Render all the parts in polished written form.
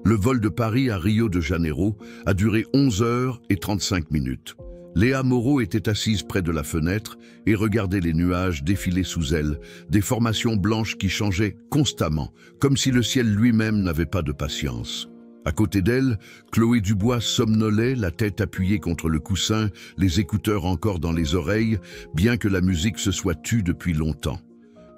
Le vol de Paris à Rio de Janeiro a duré 11 heures et 35 minutes. Léa Moreau était assise près de la fenêtre et regardait les nuages défiler sous elle, des formations blanches qui changeaient constamment, comme si le ciel lui-même n'avait pas de patience. À côté d'elle, Chloé Dubois somnolait, la tête appuyée contre le coussin, les écouteurs encore dans les oreilles, bien que la musique se soit tue depuis longtemps.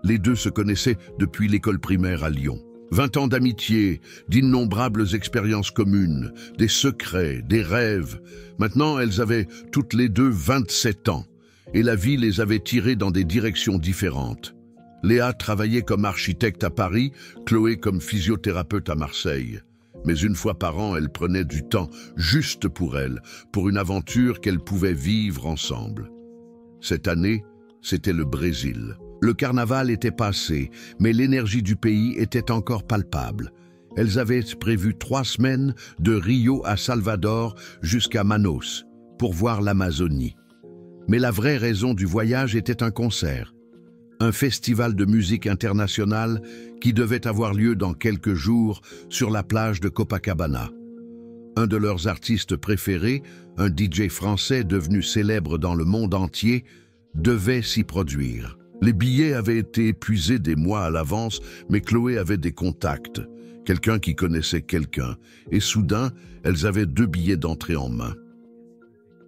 Les deux se connaissaient depuis l'école primaire à Lyon. 20 ans d'amitié, d'innombrables expériences communes, des secrets, des rêves. Maintenant, elles avaient toutes les deux 27 ans, et la vie les avait tirées dans des directions différentes. Léa travaillait comme architecte à Paris, Chloé comme physiothérapeute à Marseille. Mais une fois par an, elle prenait du temps juste pour elle, pour une aventure qu'elles pouvaient vivre ensemble. Cette année, c'était le Brésil. Le carnaval était passé, mais l'énergie du pays était encore palpable. Elles avaient prévu 3 semaines de Rio à Salvador jusqu'à Manaus, pour voir l'Amazonie. Mais la vraie raison du voyage était un concert. Un festival de musique internationale qui devait avoir lieu dans quelques jours sur la plage de Copacabana. Un de leurs artistes préférés, un DJ français devenu célèbre dans le monde entier, devait s'y produire. Les billets avaient été épuisés des mois à l'avance, mais Chloé avait des contacts, quelqu'un qui connaissait quelqu'un, et soudain, elles avaient 2 billets d'entrée en main.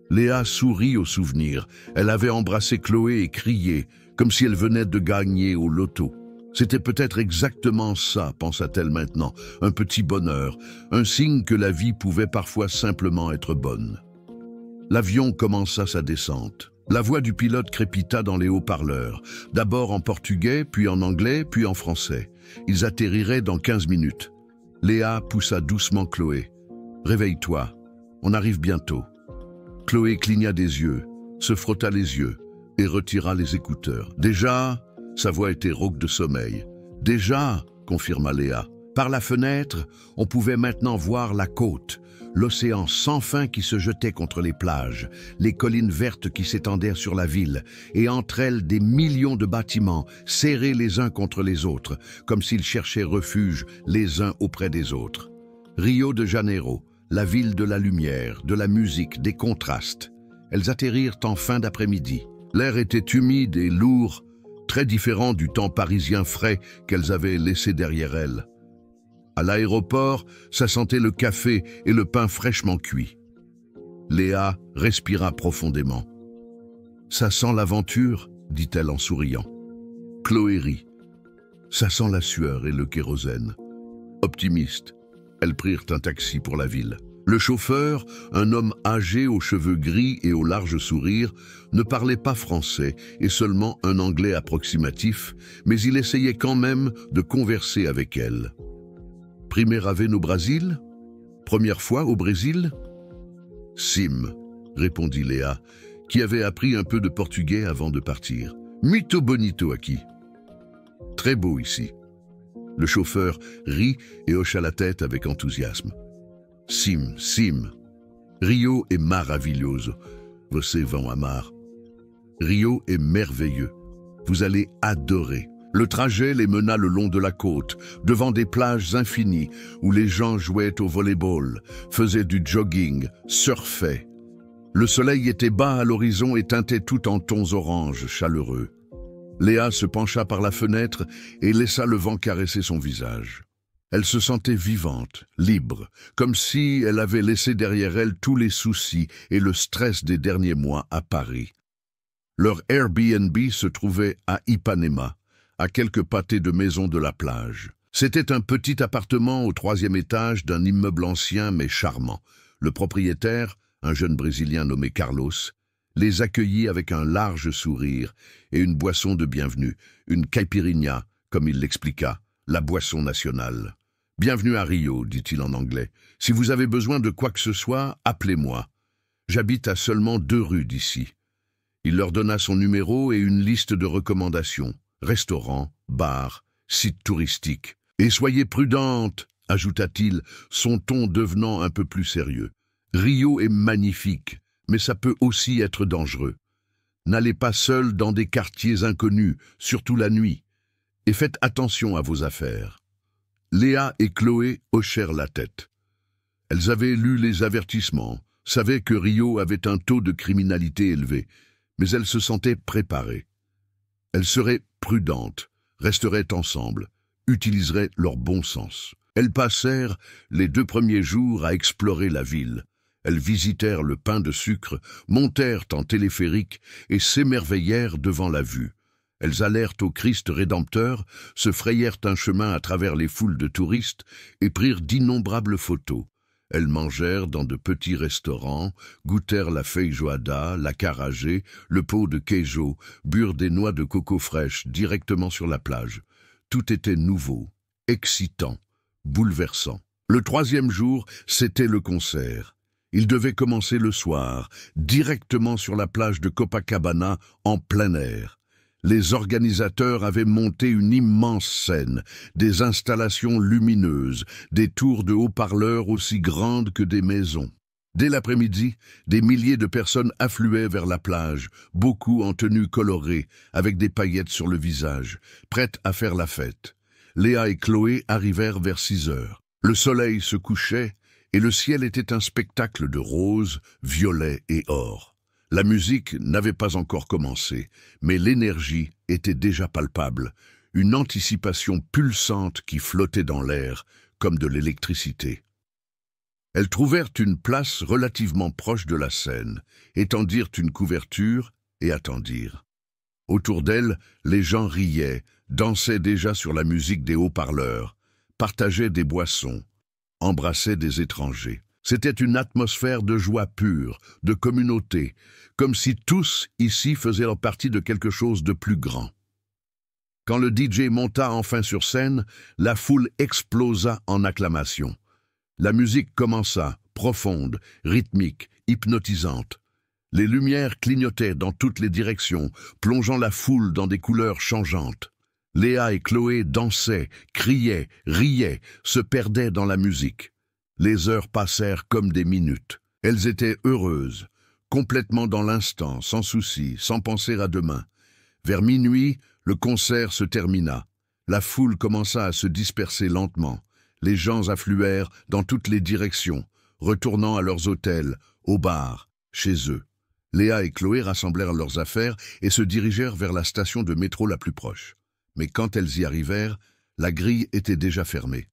Léa sourit au souvenir. Elle avait embrassé Chloé et crié, comme si elle venait de gagner au loto. C'était peut-être exactement ça, pensa-t-elle maintenant, un petit bonheur, un signe que la vie pouvait parfois simplement être bonne. L'avion commença sa descente. La voix du pilote crépita dans les haut-parleurs, d'abord en portugais, puis en anglais, puis en français. Ils atterriraient dans 15 minutes. Léa poussa doucement Chloé. « Réveille-toi, on arrive bientôt. » Chloé cligna des yeux, se frotta les yeux et retira les écouteurs. « Déjà ?» Sa voix était rauque de sommeil. « Déjà ?» confirma Léa. Par la fenêtre, on pouvait maintenant voir la côte, l'océan sans fin qui se jetait contre les plages, les collines vertes qui s'étendaient sur la ville, et entre elles des millions de bâtiments serrés les uns contre les autres, comme s'ils cherchaient refuge les uns auprès des autres. Rio de Janeiro, la ville de la lumière, de la musique, des contrastes. Elles atterrirent en fin d'après-midi. L'air était humide et lourd, très différent du temps parisien frais qu'elles avaient laissé derrière elles. À l'aéroport, ça sentait le café et le pain fraîchement cuit. Léa respira profondément. « Ça sent l'aventure » dit-elle en souriant. Chloé rit. « Ça sent la sueur et le kérosène. » Optimiste, elles prirent un taxi pour la ville. Le chauffeur, un homme âgé aux cheveux gris et au large sourire, ne parlait pas français et seulement un anglais approximatif, mais il essayait quand même de converser avec elle. Primeira vez no Brasil? Première fois au Brésil? Sim, répondit Léa, qui avait appris un peu de portugais avant de partir. Muito bonito aqui. Très beau ici. Le chauffeur rit et hocha la tête avec enthousiasme. Sim, sim. Rio est maravilhoso. Você vão amar. Rio est merveilleux. Vous allez adorer. Le trajet les mena le long de la côte, devant des plages infinies où les gens jouaient au volleyball, faisaient du jogging, surfaient. Le soleil était bas à l'horizon et teintait tout en tons orange chaleureux. Léa se pencha par la fenêtre et laissa le vent caresser son visage. Elle se sentait vivante, libre, comme si elle avait laissé derrière elle tous les soucis et le stress des derniers mois à Paris. Leur Airbnb se trouvait à Ipanema, à quelques pâtés de maisons de la plage. C'était un petit appartement au 3e étage d'un immeuble ancien mais charmant. Le propriétaire, un jeune Brésilien nommé Carlos, les accueillit avec un large sourire et une boisson de bienvenue, une caipirinha, comme il l'expliqua, la boisson nationale. « Bienvenue à Rio », dit-il en anglais. « Si vous avez besoin de quoi que ce soit, appelez-moi. J'habite à seulement 2 rues d'ici. » Il leur donna son numéro et une liste de recommandations. Restaurants, bars, sites touristiques. « Et soyez prudente », ajouta-t-il, son ton devenant un peu plus sérieux. « Rio est magnifique, mais ça peut aussi être dangereux. N'allez pas seul dans des quartiers inconnus, surtout la nuit, et faites attention à vos affaires. » Léa et Chloé hochèrent la tête. Elles avaient lu les avertissements, savaient que Rio avait un taux de criminalité élevé, mais elles se sentaient préparées. Elles seraient prudentes, resteraient ensemble, utiliseraient leur bon sens. Elles passèrent les 2 premiers jours à explorer la ville. Elles visitèrent le pain de sucre, montèrent en téléphérique et s'émerveillèrent devant la vue. Elles allèrent au Christ Rédempteur, se frayèrent un chemin à travers les foules de touristes et prirent d'innombrables photos. Elles mangèrent dans de petits restaurants, goûtèrent la feijoada, la carragée, le pot de queijo, burent des noix de coco fraîches directement sur la plage. Tout était nouveau, excitant, bouleversant. Le 3e jour, c'était le concert. Il devait commencer le soir, directement sur la plage de Copacabana, en plein air. Les organisateurs avaient monté une immense scène, des installations lumineuses, des tours de haut-parleurs aussi grandes que des maisons. Dès l'après-midi, des milliers de personnes affluaient vers la plage, beaucoup en tenues colorées, avec des paillettes sur le visage, prêtes à faire la fête. Léa et Chloé arrivèrent vers 6 heures. Le soleil se couchait, et le ciel était un spectacle de roses, violets et or. La musique n'avait pas encore commencé, mais l'énergie était déjà palpable, une anticipation pulsante qui flottait dans l'air, comme de l'électricité. Elles trouvèrent une place relativement proche de la scène, étendirent une couverture et attendirent. Autour d'elles, les gens riaient, dansaient déjà sur la musique des haut-parleurs, partageaient des boissons, embrassaient des étrangers. C'était une atmosphère de joie pure, de communauté, comme si tous ici faisaient leur partie de quelque chose de plus grand. Quand le DJ monta enfin sur scène, la foule explosa en acclamations. La musique commença, profonde, rythmique, hypnotisante. Les lumières clignotaient dans toutes les directions, plongeant la foule dans des couleurs changeantes. Léa et Chloé dansaient, criaient, riaient, se perdaient dans la musique. Les heures passèrent comme des minutes. Elles étaient heureuses, complètement dans l'instant, sans souci, sans penser à demain. Vers minuit, le concert se termina. La foule commença à se disperser lentement. Les gens affluèrent dans toutes les directions, retournant à leurs hôtels, aux bars, chez eux. Léa et Chloé rassemblèrent leurs affaires et se dirigèrent vers la station de métro la plus proche. Mais quand elles y arrivèrent, la grille était déjà fermée.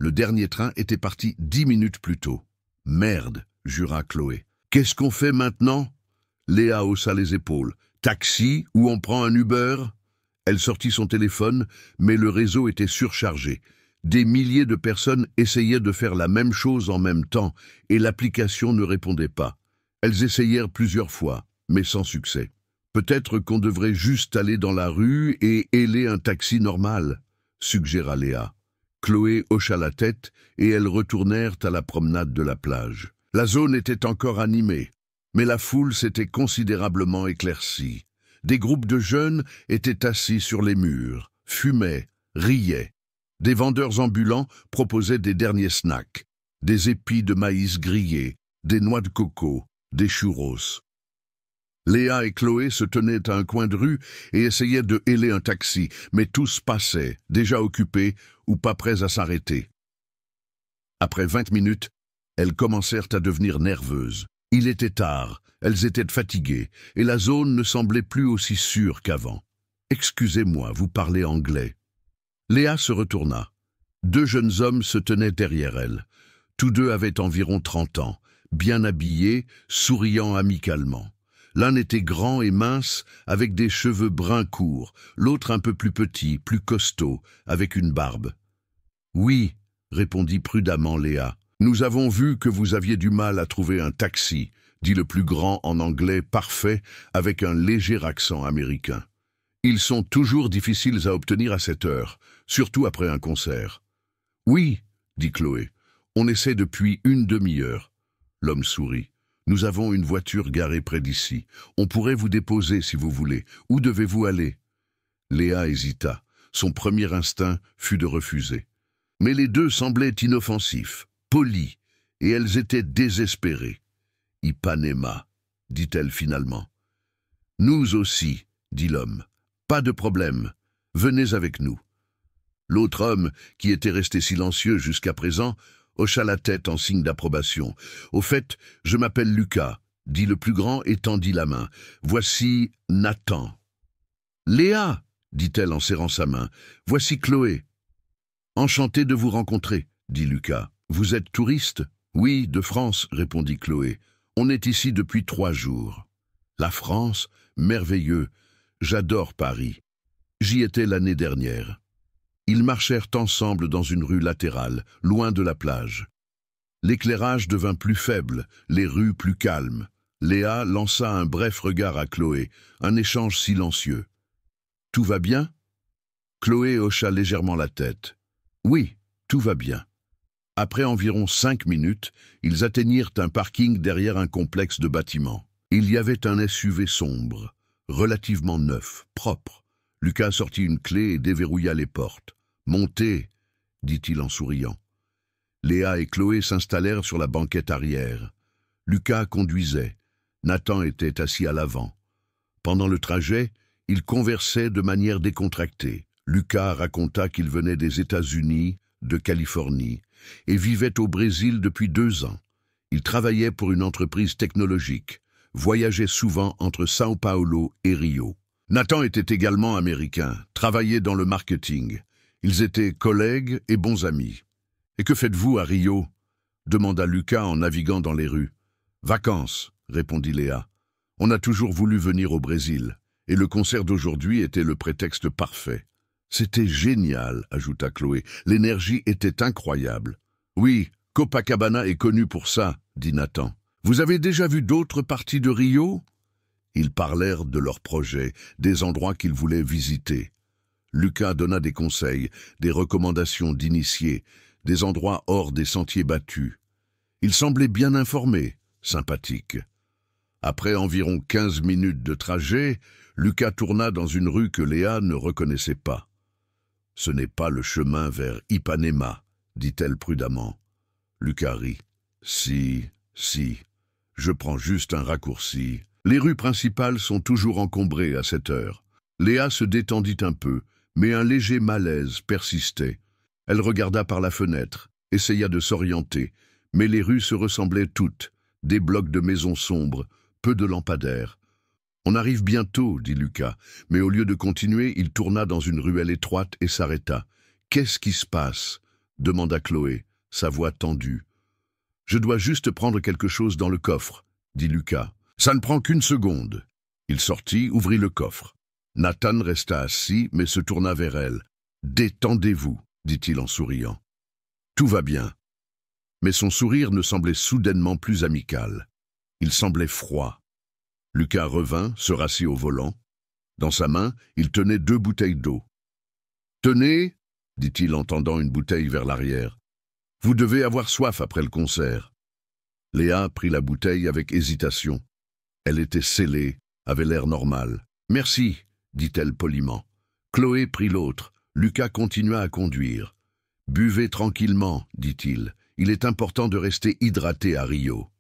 Le dernier train était parti 10 minutes plus tôt. « Merde !» jura Chloé. « Qu'est-ce qu'on fait maintenant ?» Léa haussa les épaules. « Taxi ou on prend un Uber ?» Elle sortit son téléphone, mais le réseau était surchargé. Des milliers de personnes essayaient de faire la même chose en même temps, et l'application ne répondait pas. Elles essayèrent plusieurs fois, mais sans succès. Peut-être qu'on devrait juste aller dans la rue et héler un taxi normal, suggéra Léa. Chloé hocha la tête et elles retournèrent à la promenade de la plage. La zone était encore animée, mais la foule s'était considérablement éclaircie. Des groupes de jeunes étaient assis sur les murs, fumaient, riaient. Des vendeurs ambulants proposaient des derniers snacks, des épis de maïs grillés, des noix de coco, des churros. Léa et Chloé se tenaient à un coin de rue et essayaient de héler un taxi, mais tous passaient, déjà occupés ou pas prêts à s'arrêter. Après 20 minutes, elles commencèrent à devenir nerveuses. Il était tard, elles étaient fatiguées, et la zone ne semblait plus aussi sûre qu'avant. « Excusez-moi, vous parlez anglais ?» Léa se retourna. 2 jeunes hommes se tenaient derrière elle. Tous 2 avaient environ 30 ans, bien habillés, souriant amicalement. L'un était grand et mince, avec des cheveux bruns courts, l'autre un peu plus petit, plus costaud, avec une barbe. « Oui, » répondit prudemment Léa. « Nous avons vu que vous aviez du mal à trouver un taxi, » dit le plus grand en anglais parfait, avec un léger accent américain. « Ils sont toujours difficiles à obtenir à cette heure, surtout après un concert. »« Oui, » dit Chloé, « on essaie depuis une demi-heure. » L'homme sourit. « Nous avons une voiture garée près d'ici. On pourrait vous déposer si vous voulez. Où devez-vous aller ?» Léa hésita. Son premier instinct fut de refuser. Mais les 2 semblaient inoffensifs, polis, et elles étaient désespérées. « Ipanema » dit-elle finalement. « Nous aussi » dit l'homme. « Pas de problème. Venez avec nous. » L'autre homme, qui était resté silencieux jusqu'à présent, hocha la tête en signe d'approbation. « Au fait, je m'appelle Lucas, » dit le plus grand et tendit la main. « Voici Nathan. »« Léa, » dit-elle en serrant sa main. « Voici Chloé. »« Enchanté de vous rencontrer, » dit Lucas. « Vous êtes touriste ?»« Oui, de France, » répondit Chloé. « On est ici depuis 3 jours. »« La France, merveilleux. J'adore Paris. J'y étais l'année dernière. » Ils marchèrent ensemble dans une rue latérale, loin de la plage. L'éclairage devint plus faible, les rues plus calmes. Léa lança un bref regard à Chloé, un échange silencieux. « Tout va bien ?» Chloé hocha légèrement la tête. « Oui, tout va bien. » Après environ 5 minutes, ils atteignirent un parking derrière un complexe de bâtiments. Il y avait un SUV sombre, relativement neuf, propre. Lucas sortit une clé et déverrouilla les portes. « Montez » dit-il en souriant. Léa et Chloé s'installèrent sur la banquette arrière. Lucas conduisait. Nathan était assis à l'avant. Pendant le trajet, ils conversaient de manière décontractée. Lucas raconta qu'il venait des États-Unis, de Californie, et vivait au Brésil depuis 2 ans. Il travaillait pour une entreprise technologique, voyageait souvent entre São Paulo et Rio. Nathan était également américain, travaillait dans le marketing. Ils étaient collègues et bons amis. « Et que faites-vous à Rio ?» demanda Lucas en naviguant dans les rues. « Vacances », répondit Léa. « On a toujours voulu venir au Brésil, et le concert d'aujourd'hui était le prétexte parfait. »« C'était génial », ajouta Chloé. « L'énergie était incroyable. »« Oui, Copacabana est connu pour ça, » dit Nathan. « Vous avez déjà vu d'autres parties de Rio ?» Ils parlèrent de leurs projets, des endroits qu'ils voulaient visiter. Lucas donna des conseils, des recommandations d'initiés, des endroits hors des sentiers battus. Il semblait bien informé, sympathique. Après environ 15 minutes de trajet, Lucas tourna dans une rue que Léa ne reconnaissait pas. « Ce n'est pas le chemin vers Ipanema, » dit-elle prudemment. Lucas rit. « Si, je prends juste un raccourci. Les rues principales sont toujours encombrées à cette heure. » Léa se détendit un peu, mais un léger malaise persistait. Elle regarda par la fenêtre, essaya de s'orienter, mais les rues se ressemblaient toutes, des blocs de maisons sombres, peu de lampadaires. « On arrive bientôt, » dit Lucas, mais au lieu de continuer, il tourna dans une ruelle étroite et s'arrêta. « Qu'est-ce qui se passe ?» demanda Chloé, sa voix tendue. « Je dois juste prendre quelque chose dans le coffre, » dit Lucas. « Ça ne prend qu'une seconde. » Il sortit, ouvrit le coffre. Nathan resta assis, mais se tourna vers elle. « Détendez-vous, » dit-il en souriant. « Tout va bien. » Mais son sourire ne semblait soudainement plus amical. Il semblait froid. Lucas revint, se rassit au volant. Dans sa main, il tenait 2 bouteilles d'eau. « Tenez, » dit-il en tendant une bouteille vers l'arrière. « Vous devez avoir soif après le concert. » Léa prit la bouteille avec hésitation. Elle était scellée, avait l'air normal. « Merci, » dit-elle poliment. Chloé prit l'autre. Lucas continua à conduire. « Buvez tranquillement, » dit-il. « Il est important de rester hydraté à Rio. »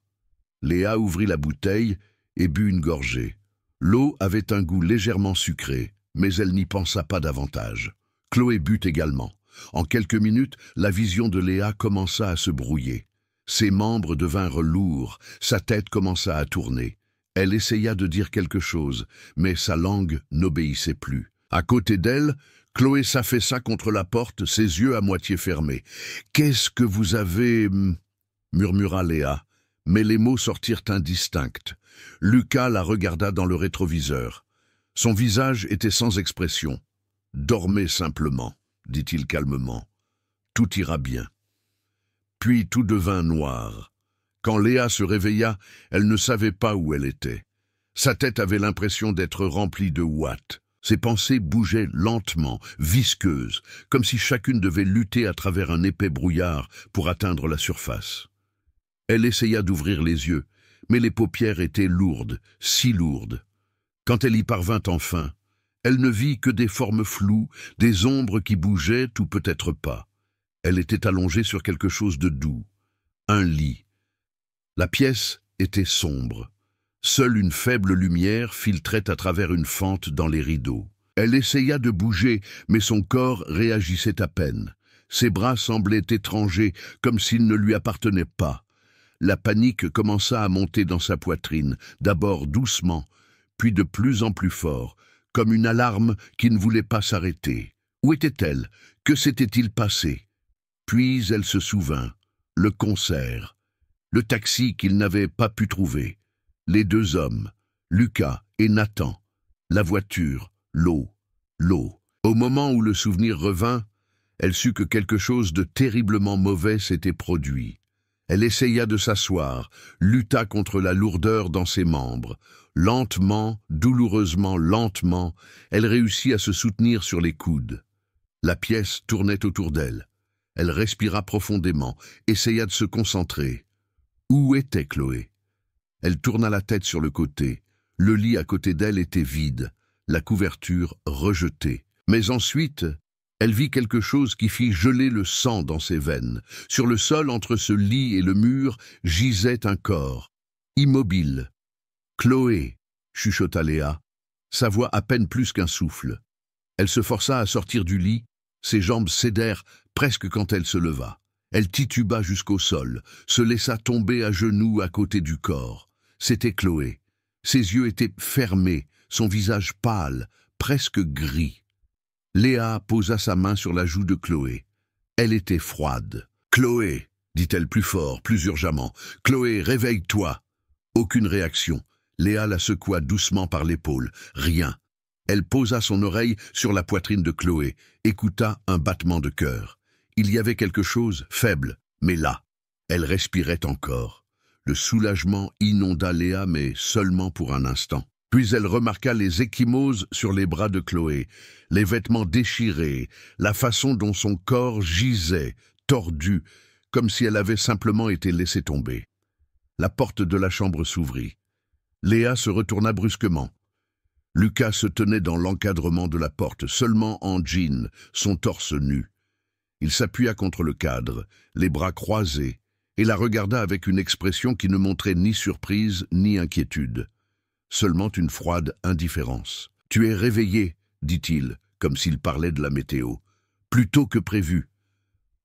Léa ouvrit la bouteille et but une gorgée. L'eau avait un goût légèrement sucré, mais elle n'y pensa pas davantage. Chloé but également. En quelques minutes, la vision de Léa commença à se brouiller. Ses membres devinrent lourds, sa tête commença à tourner. Elle essaya de dire quelque chose, mais sa langue n'obéissait plus. À côté d'elle, Chloé s'affaissa contre la porte, ses yeux à moitié fermés. « Qu'est-ce que vous avez... » murmura Léa, mais les mots sortirent indistincts. Lucas la regarda dans le rétroviseur. Son visage était sans expression. « Dormez simplement, » dit-il calmement. « Tout ira bien. » Puis tout devint noir. Quand Léa se réveilla, elle ne savait pas où elle était. Sa tête avait l'impression d'être remplie de ouates. Ses pensées bougeaient lentement, visqueuses, comme si chacune devait lutter à travers un épais brouillard pour atteindre la surface. Elle essaya d'ouvrir les yeux, mais les paupières étaient lourdes, si lourdes. Quand elle y parvint enfin, elle ne vit que des formes floues, des ombres qui bougeaient ou peut-être pas. Elle était allongée sur quelque chose de doux, un lit. La pièce était sombre. Seule une faible lumière filtrait à travers une fente dans les rideaux. Elle essaya de bouger, mais son corps réagissait à peine. Ses bras semblaient étrangers, comme s'ils ne lui appartenaient pas. La panique commença à monter dans sa poitrine, d'abord doucement, puis de plus en plus fort, comme une alarme qui ne voulait pas s'arrêter. Où était-elle? Que s'était-il passé? Puis elle se souvint. Le concert. Le taxi qu'il n'avait pas pu trouver. Les deux hommes, Lucas et Nathan. La voiture, l'eau. Au moment où le souvenir revint, elle sut que quelque chose de terriblement mauvais s'était produit. Elle essaya de s'asseoir, lutta contre la lourdeur dans ses membres. Lentement, douloureusement, lentement, elle réussit à se soutenir sur les coudes. La pièce tournait autour d'elle. Elle respira profondément, essaya de se concentrer. Où était Chloé? Elle tourna la tête sur le côté. Le lit à côté d'elle était vide, la couverture rejetée. Mais ensuite, elle vit quelque chose qui fit geler le sang dans ses veines. Sur le sol, entre ce lit et le mur, gisait un corps, immobile. « Chloé !» chuchota Léa, sa voix à peine plus qu'un souffle. Elle se força à sortir du lit, ses jambes cédèrent presque quand elle se leva. Elle tituba jusqu'au sol, se laissa tomber à genoux à côté du corps. C'était Chloé. Ses yeux étaient fermés, son visage pâle, presque gris. Léa posa sa main sur la joue de Chloé. Elle était froide. « Chloé !» dit-elle plus fort, plus urgemment. « Chloé, réveille-toi !» Aucune réaction. Léa la secoua doucement par l'épaule. Rien. Elle posa son oreille sur la poitrine de Chloé, écouta un battement de cœur. Il y avait quelque chose, faible, mais là. Elle respirait encore. Le soulagement inonda Léa, mais seulement pour un instant. Puis elle remarqua les ecchymoses sur les bras de Chloé, les vêtements déchirés, la façon dont son corps gisait, tordu, comme si elle avait simplement été laissée tomber. La porte de la chambre s'ouvrit. Léa se retourna brusquement. Lucas se tenait dans l'encadrement de la porte, seulement en jean, son torse nu. Il s'appuya contre le cadre, les bras croisés, et la regarda avec une expression qui ne montrait ni surprise ni inquiétude. Seulement une froide indifférence. « Tu es réveillé, » dit-il, comme s'il parlait de la météo. « Plus tôt que prévu. »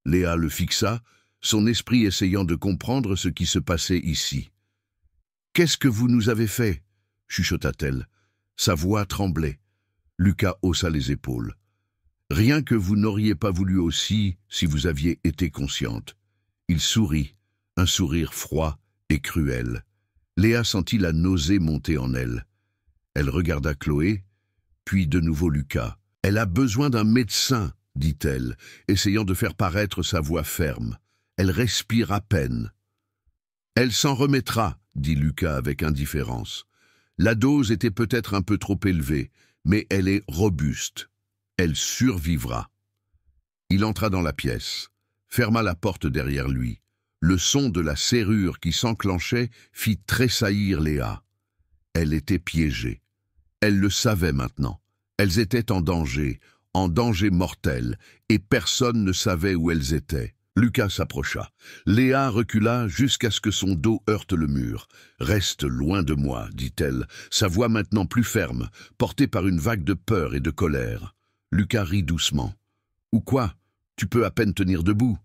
Léa le fixa, son esprit essayant de comprendre ce qui se passait ici. « Qu'est-ce que vous nous avez fait ?» chuchota-t-elle. Sa voix tremblait. Lucas haussa les épaules. « Rien que vous n'auriez pas voulu aussi si vous aviez été consciente. » Il sourit, un sourire froid et cruel. Léa sentit la nausée monter en elle. Elle regarda Chloé, puis de nouveau Lucas. « Elle a besoin d'un médecin, » dit-elle, essayant de faire paraître sa voix ferme. Elle respire à peine. « Elle s'en remettra, » dit Lucas avec indifférence. La dose était peut-être un peu trop élevée, mais elle est robuste. Elle survivra. Il entra dans la pièce, ferma la porte derrière lui. Le son de la serrure qui s'enclenchait fit tressaillir Léa. Elle était piégée. Elle le savait maintenant. Elles étaient en danger mortel, et personne ne savait où elles étaient. Lucas s'approcha. Léa recula jusqu'à ce que son dos heurte le mur. « Reste loin de moi, » dit-elle, sa voix maintenant plus ferme, portée par une vague de peur et de colère. Lucas rit doucement. « Ou quoi? Tu peux à peine tenir debout. »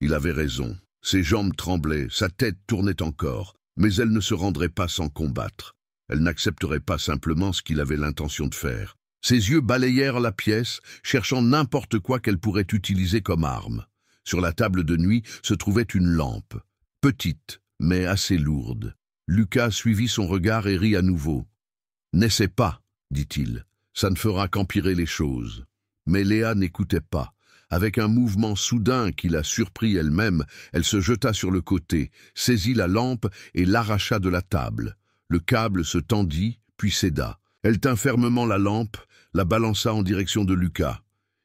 Il avait raison. Ses jambes tremblaient, sa tête tournait encore, mais elle ne se rendrait pas sans combattre. Elle n'accepterait pas simplement ce qu'il avait l'intention de faire. Ses yeux balayèrent la pièce, cherchant n'importe quoi qu'elle pourrait utiliser comme arme. Sur la table de nuit se trouvait une lampe, petite, mais assez lourde. Lucas suivit son regard et rit à nouveau. « N'essaie pas, » dit-il, « ça ne fera qu'empirer les choses. » Mais Léa n'écoutait pas. Avec un mouvement soudain qui la surprit elle-même, elle se jeta sur le côté, saisit la lampe et l'arracha de la table. Le câble se tendit, puis céda. Elle tint fermement la lampe, la balança en direction de Lucas.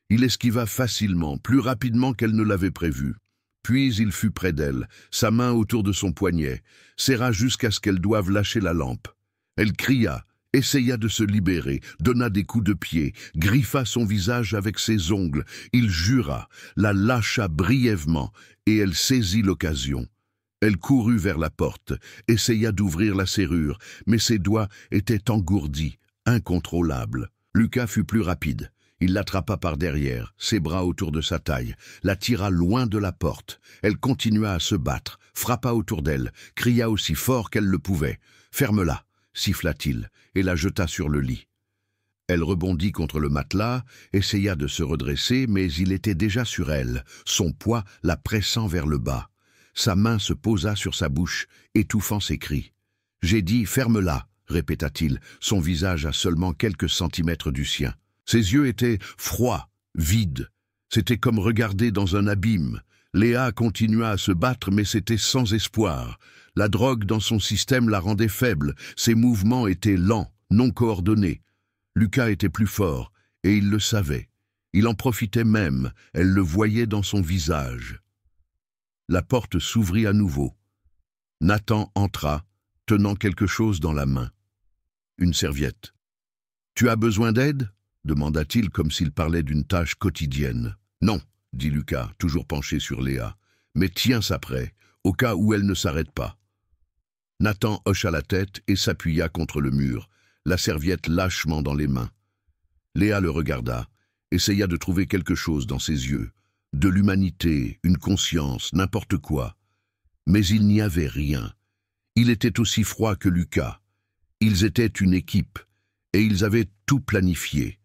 Il esquiva facilement, plus rapidement qu'elle ne l'avait prévu. Puis il fut près d'elle, sa main autour de son poignet, serra jusqu'à ce qu'elle doive lâcher la lampe. Elle cria, essaya de se libérer, donna des coups de pied, griffa son visage avec ses ongles. Il jura, la lâcha brièvement, et elle saisit l'occasion. Elle courut vers la porte, essaya d'ouvrir la serrure, mais ses doigts étaient engourdis, incontrôlables. Lucas fut plus rapide. Il l'attrapa par derrière, ses bras autour de sa taille, la tira loin de la porte. Elle continua à se battre, frappa autour d'elle, cria aussi fort qu'elle le pouvait. « Ferme-la » siffla-t-il, et la jeta sur le lit. Elle rebondit contre le matelas, essaya de se redresser, mais il était déjà sur elle, son poids la pressant vers le bas. Sa main se posa sur sa bouche, étouffant ses cris. « J'ai dit, ferme-la » répéta-t-il, son visage à seulement quelques centimètres du sien. Ses yeux étaient froids, vides. C'était comme regarder dans un abîme. Léa continua à se battre, mais c'était sans espoir. La drogue dans son système la rendait faible. Ses mouvements étaient lents, non coordonnés. Lucas était plus fort, et il le savait. Il en profitait même, elle le voyait dans son visage. La porte s'ouvrit à nouveau. Nathan entra, tenant quelque chose dans la main. Une serviette. « Tu as besoin d'aide » demanda-t-il comme s'il parlait d'une tâche quotidienne. « Non » dit Lucas, toujours penché sur Léa. « Mais tiens ça près, au cas où elle ne s'arrête pas. » Nathan hocha la tête et s'appuya contre le mur, la serviette lâchement dans les mains. Léa le regarda, essaya de trouver quelque chose dans ses yeux. De l'humanité, une conscience, n'importe quoi. Mais il n'y avait rien. Il était aussi froid que Lucas. Ils étaient une équipe, et ils avaient tout planifié.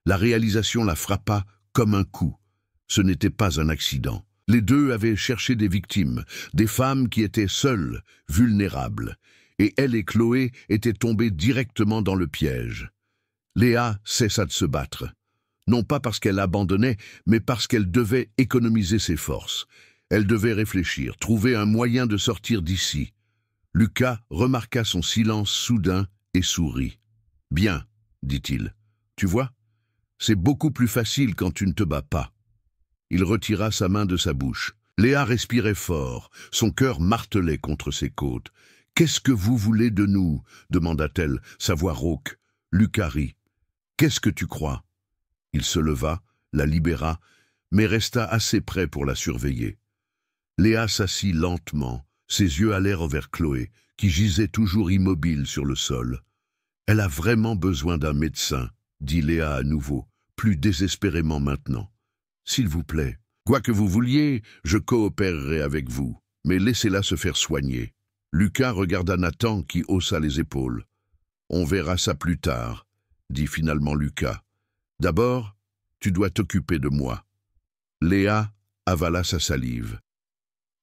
La réalisation la frappa comme un coup. Ce n'était pas un accident. Les deux avaient cherché des victimes, des femmes qui étaient seules, vulnérables. Et elle et Chloé étaient tombées directement dans le piège. Léa cessa de se battre. Non pas parce qu'elle abandonnait, mais parce qu'elle devait économiser ses forces. Elle devait réfléchir, trouver un moyen de sortir d'ici. Lucas remarqua son silence soudain et sourit. « Bien, dit-il. Tu vois, c'est beaucoup plus facile quand tu ne te bats pas. » Il retira sa main de sa bouche. Léa respirait fort, son cœur martelait contre ses côtes. « Qu'est-ce que vous voulez de nous » demanda-t-elle, sa voix rauque. Lucas rit. « Qu'est-ce que tu crois » Il se leva, la libéra, mais resta assez près pour la surveiller. Léa s'assit lentement, ses yeux allèrent vers Chloé, qui gisait toujours immobile sur le sol. « Elle a vraiment besoin d'un médecin » dit Léa à nouveau, plus désespérément maintenant. « S'il vous plaît, quoi que vous vouliez, je coopérerai avec vous, mais laissez-la se faire soigner. » Lucas regarda Nathan qui haussa les épaules. « On verra ça plus tard, » dit finalement Lucas. « D'abord, tu dois t'occuper de moi. » Léa avala sa salive.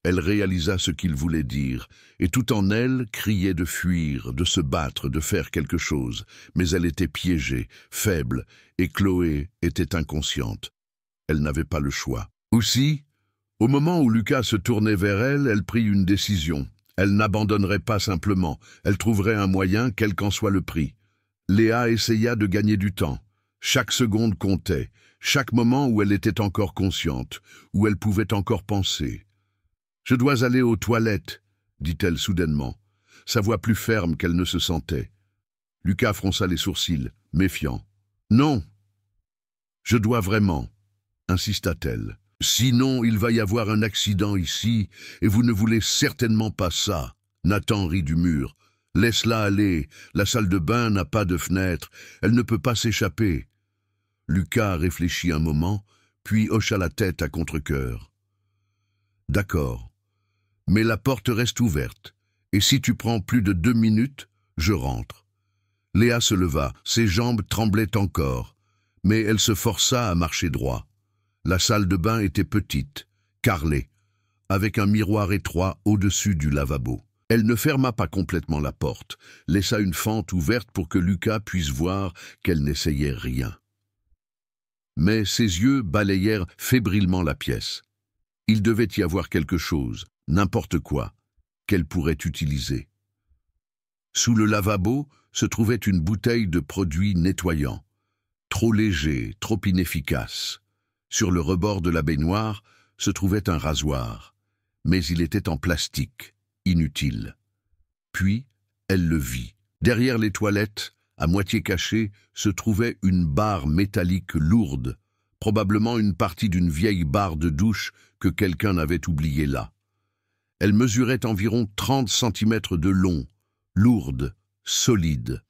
Elle réalisa ce qu'il voulait dire, et tout en elle criait de fuir, de se battre, de faire quelque chose. Mais elle était piégée, faible, et Chloé était inconsciente. Elle n'avait pas le choix. Aussi, au moment où Lucas se tournait vers elle, elle prit une décision. Elle n'abandonnerait pas simplement, elle trouverait un moyen, quel qu'en soit le prix. Léa essaya de gagner du temps. Chaque seconde comptait, chaque moment où elle était encore consciente, où elle pouvait encore penser. « Je dois aller aux toilettes », dit-elle soudainement, sa voix plus ferme qu'elle ne se sentait. Lucas fronça les sourcils, méfiant. « Non, je dois vraiment », insista-t-elle. « Sinon, il va y avoir un accident ici, et vous ne voulez certainement pas ça. » Nathan rit du mur. « Laisse-la aller, la salle de bain n'a pas de fenêtre, elle ne peut pas s'échapper. » Lucas réfléchit un moment, puis hocha la tête à contre-cœur. « D'accord, mais la porte reste ouverte, et si tu prends plus de 2 minutes, je rentre. » Léa se leva, ses jambes tremblaient encore, mais elle se força à marcher droit. La salle de bain était petite, carrelée, avec un miroir étroit au-dessus du lavabo. Elle ne ferma pas complètement la porte, laissa une fente ouverte pour que Lucas puisse voir qu'elle n'essayait rien. Mais ses yeux balayèrent fébrilement la pièce. Il devait y avoir quelque chose, n'importe quoi, qu'elle pourrait utiliser. Sous le lavabo se trouvait une bouteille de produit nettoyant, trop léger, trop inefficace. Sur le rebord de la baignoire se trouvait un rasoir, mais il était en plastique, inutile. Puis, elle le vit. Derrière les toilettes, à moitié cachée, se trouvait une barre métallique lourde, probablement une partie d'une vieille barre de douche que quelqu'un avait oubliée là. Elle mesurait environ 30 cm de long, lourde, solide.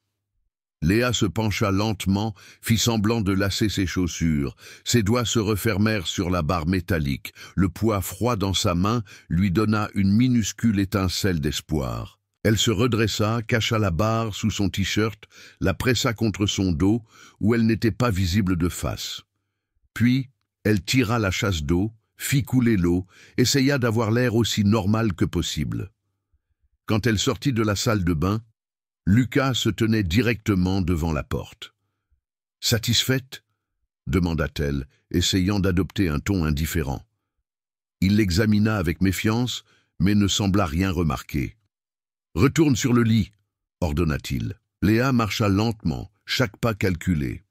Léa se pencha lentement, fit semblant de lasser ses chaussures. Ses doigts se refermèrent sur la barre métallique. Le poids froid dans sa main lui donna une minuscule étincelle d'espoir. Elle se redressa, cacha la barre sous son t-shirt, la pressa contre son dos, où elle n'était pas visible de face. Puis, elle tira la chasse d'eau, fit couler l'eau, essaya d'avoir l'air aussi normal que possible. Quand elle sortit de la salle de bain, Lucas se tenait directement devant la porte. « Satisfaite ?» demanda-t-elle, essayant d'adopter un ton indifférent. Il l'examina avec méfiance, mais ne sembla rien remarquer. « Retourne sur le lit !» ordonna-t-il. Léa marcha lentement, chaque pas calculé.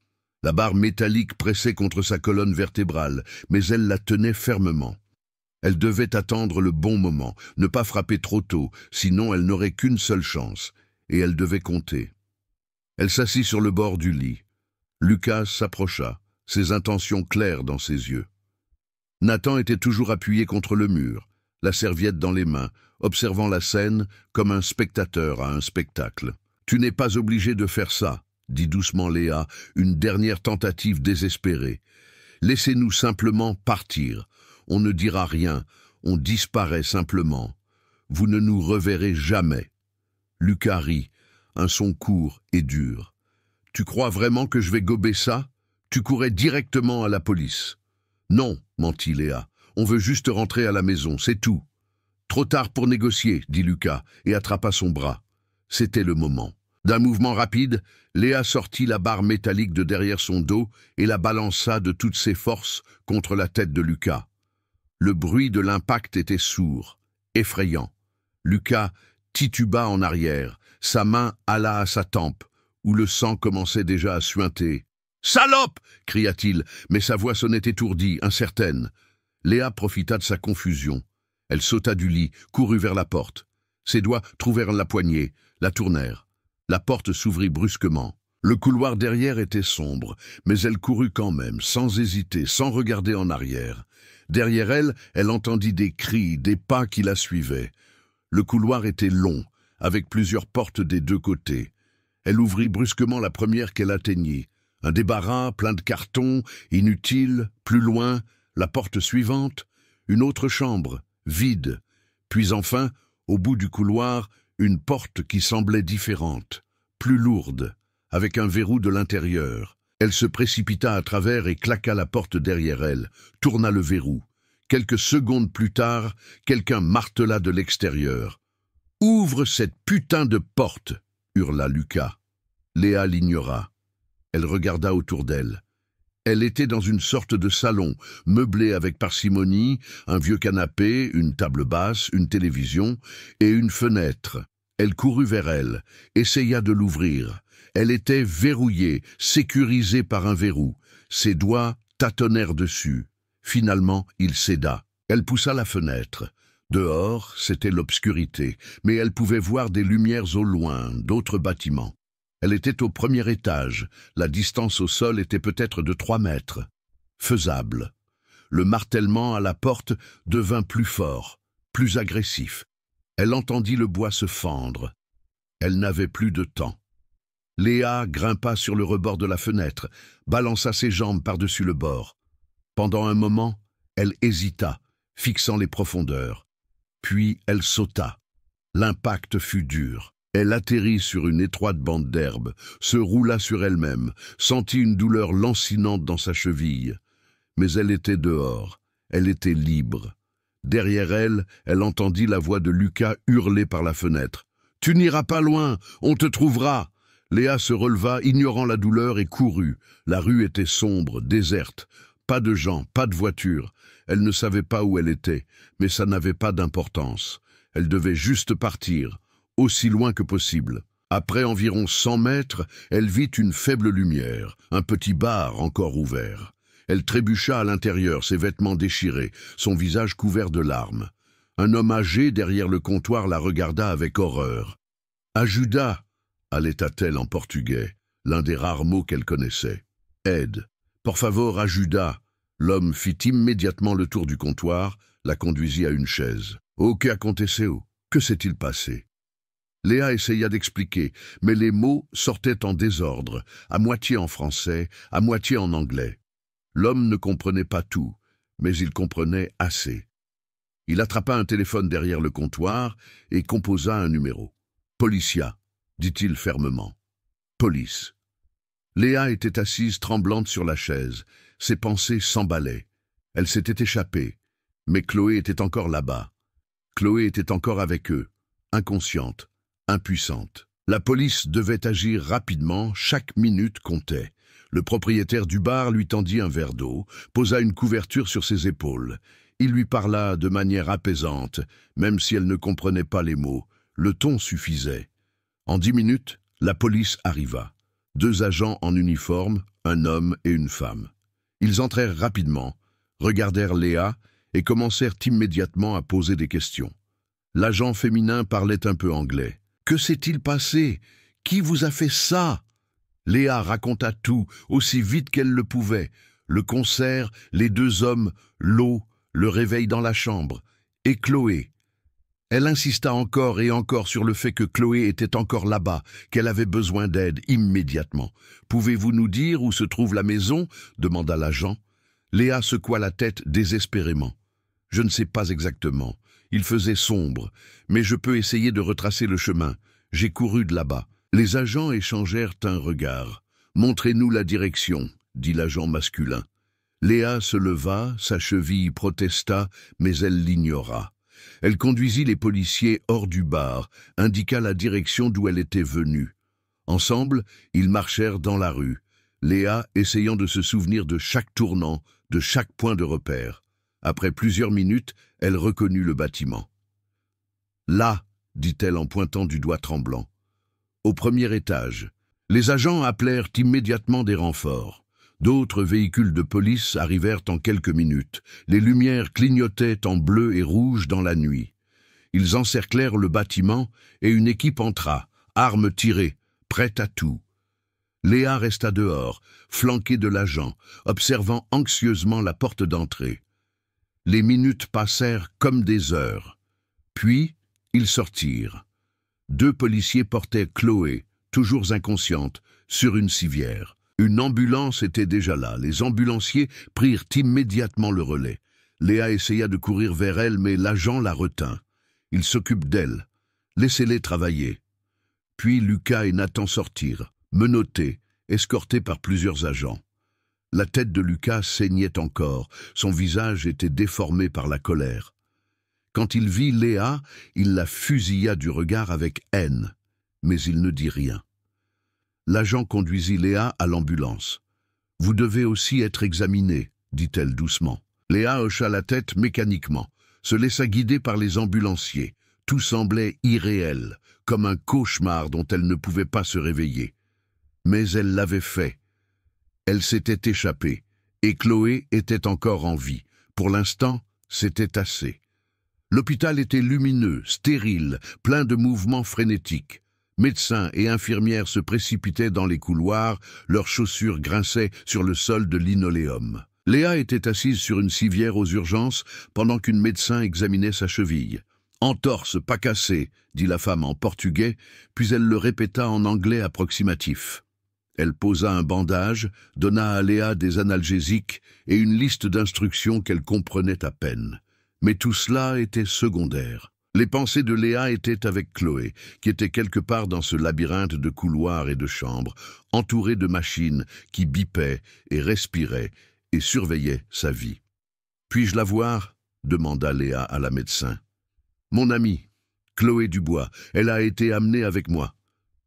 La barre métallique pressait contre sa colonne vertébrale, mais elle la tenait fermement. Elle devait attendre le bon moment, ne pas frapper trop tôt, sinon elle n'aurait qu'une seule chance, et elle devait compter. Elle s'assit sur le bord du lit. Lucas s'approcha, ses intentions claires dans ses yeux. Nathan était toujours appuyé contre le mur, la serviette dans les mains, observant la scène comme un spectateur à un spectacle. « Tu n'es pas obligé de faire ça », dit doucement Léa, une dernière tentative désespérée. « Laissez-nous simplement partir. On ne dira rien, on disparaît simplement. Vous ne nous reverrez jamais. » Lucas rit, un son court et dur. « Tu crois vraiment que je vais gober ça? Tu courais directement à la police. »« Non, mentit Léa, on veut juste rentrer à la maison, c'est tout. »« Trop tard pour négocier, dit Lucas, et attrapa son bras. C'était le moment. D'un mouvement rapide, Léa sortit la barre métallique de derrière son dos et la balança de toutes ses forces contre la tête de Lucas. Le bruit de l'impact était sourd, effrayant. Lucas tituba en arrière, sa main alla à sa tempe, où le sang commençait déjà à suinter. « Salope !» cria-t-il, mais sa voix sonnait étourdie, incertaine. Léa profita de sa confusion. Elle sauta du lit, courut vers la porte. Ses doigts trouvèrent la poignée, la tournèrent. La porte s'ouvrit brusquement. Le couloir derrière était sombre, mais elle courut quand même, sans hésiter, sans regarder en arrière. Derrière elle, elle entendit des cris, des pas qui la suivaient. Le couloir était long, avec plusieurs portes des deux côtés. Elle ouvrit brusquement la première qu'elle atteignit. Un débarras, plein de cartons, inutile, plus loin, la porte suivante, une autre chambre, vide. Puis enfin, au bout du couloir, une porte qui semblait différente, plus lourde, avec un verrou de l'intérieur. Elle se précipita à travers et claqua la porte derrière elle, tourna le verrou. Quelques secondes plus tard, quelqu'un martela de l'extérieur. « Ouvre cette putain de porte !» hurla Lucas. Léa l'ignora. Elle regarda autour d'elle. Elle était dans une sorte de salon, meublé avec parcimonie, un vieux canapé, une table basse, une télévision et une fenêtre. Elle courut vers elle, essaya de l'ouvrir. Elle était verrouillée, sécurisée par un verrou. Ses doigts tâtonnèrent dessus. Finalement, il céda. Elle poussa la fenêtre. Dehors, c'était l'obscurité, mais elle pouvait voir des lumières au loin, d'autres bâtiments. Elle était au premier étage. La distance au sol était peut-être de 3 mètres. Faisable. Le martèlement à la porte devint plus fort, plus agressif. Elle entendit le bois se fendre. Elle n'avait plus de temps. Léa grimpa sur le rebord de la fenêtre, balança ses jambes par-dessus le bord. Pendant un moment, elle hésita, fixant les profondeurs. Puis elle sauta. L'impact fut dur. Elle atterrit sur une étroite bande d'herbe, se roula sur elle-même, sentit une douleur lancinante dans sa cheville. Mais elle était dehors, elle était libre. Derrière elle, elle entendit la voix de Lucas hurler par la fenêtre. « Tu n'iras pas loin, on te trouvera !» Léa se releva, ignorant la douleur, et courut. La rue était sombre, déserte. Pas de gens, pas de voitures. Elle ne savait pas où elle était, mais ça n'avait pas d'importance. Elle devait juste partir, aussi loin que possible. Après environ 100 mètres, elle vit une faible lumière, un petit bar encore ouvert. Elle trébucha à l'intérieur, ses vêtements déchirés, son visage couvert de larmes. Un homme âgé derrière le comptoir la regarda avec horreur. « Ajuda !» allaita-t-elle en portugais, l'un des rares mots qu'elle connaissait. « Aide. Por favor, ajuda !» L'homme fit immédiatement le tour du comptoir, la conduisit à une chaise. « O que aconteceu ? Que s'est-il passé ?» Léa essaya d'expliquer, mais les mots sortaient en désordre, à moitié en français, à moitié en anglais. L'homme ne comprenait pas tout, mais il comprenait assez. Il attrapa un téléphone derrière le comptoir et composa un numéro. « Policia », dit-il fermement. « Police ». Léa était assise tremblante sur la chaise. Ses pensées s'emballaient. Elle s'était échappée, mais Chloé était encore là-bas. Chloé était encore avec eux, inconsciente, impuissante. La police devait agir rapidement, chaque minute comptait. Le propriétaire du bar lui tendit un verre d'eau, posa une couverture sur ses épaules. Il lui parla de manière apaisante, même si elle ne comprenait pas les mots. Le ton suffisait. En 10 minutes, la police arriva. 2 agents en uniforme, un homme et une femme. Ils entrèrent rapidement, regardèrent Léa et commencèrent immédiatement à poser des questions. L'agent féminin parlait un peu anglais. « Que s'est-il passé? Qui vous a fait ça ?» Léa raconta tout, aussi vite qu'elle le pouvait. Le concert, les 2 hommes, l'eau, le réveil dans la chambre. Et Chloé. Elle insista encore et encore sur le fait que Chloé était encore là-bas, qu'elle avait besoin d'aide immédiatement. « Pouvez-vous nous dire où se trouve la maison ?» demanda l'agent. Léa secoua la tête désespérément. « Je ne sais pas exactement. Il faisait sombre, mais je peux essayer de retracer le chemin. J'ai couru de là-bas. » Les agents échangèrent un regard. « Montrez-nous la direction », dit l'agent masculin. Léa se leva, sa cheville protesta, mais elle l'ignora. Elle conduisit les policiers hors du bar, indiqua la direction d'où elle était venue. Ensemble, ils marchèrent dans la rue, Léa essayant de se souvenir de chaque tournant, de chaque point de repère. Après plusieurs minutes, elle reconnut le bâtiment. « Là », dit-elle en pointant du doigt tremblant. Au 1er étage. Les agents appelèrent immédiatement des renforts. D'autres véhicules de police arrivèrent en quelques minutes. Les lumières clignotaient en bleu et rouge dans la nuit. Ils encerclèrent le bâtiment et une équipe entra, armes tirées, prête à tout. Léa resta dehors, flanquée de l'agent, observant anxieusement la porte d'entrée. Les minutes passèrent comme des heures. Puis, ils sortirent. 2 policiers portaient Chloé, toujours inconsciente, sur une civière. Une ambulance était déjà là. Les ambulanciers prirent immédiatement le relais. Léa essaya de courir vers elle, mais l'agent la retint. Il s'occupe d'elle. Laissez-les travailler. Puis Lucas et Nathan sortirent, menottés, escortés par plusieurs agents. La tête de Lucas saignait encore. Son visage était déformé par la colère. Quand il vit Léa, il la fusilla du regard avec haine, mais il ne dit rien. L'agent conduisit Léa à l'ambulance. « Vous devez aussi être examinée, » dit-elle doucement. Léa hocha la tête mécaniquement, se laissa guider par les ambulanciers. Tout semblait irréel, comme un cauchemar dont elle ne pouvait pas se réveiller. Mais elle l'avait fait. Elle s'était échappée, et Chloé était encore en vie. Pour l'instant, c'était assez. L'hôpital était lumineux, stérile, plein de mouvements frénétiques. Médecins et infirmières se précipitaient dans les couloirs, leurs chaussures grinçaient sur le sol de linoléum. Léa était assise sur une civière aux urgences pendant qu'une médecin examinait sa cheville. « Entorse, pas cassée », dit la femme en portugais, puis elle le répéta en anglais approximatif. Elle posa un bandage, donna à Léa des analgésiques et une liste d'instructions qu'elle comprenait à peine. Mais tout cela était secondaire. Les pensées de Léa étaient avec Chloé, qui était quelque part dans ce labyrinthe de couloirs et de chambres, entourée de machines qui bipaient et respiraient et surveillaient sa vie. « Puis-je la voir ?» demanda Léa à la médecin. « Mon amie, Chloé Dubois, elle a été amenée avec moi. »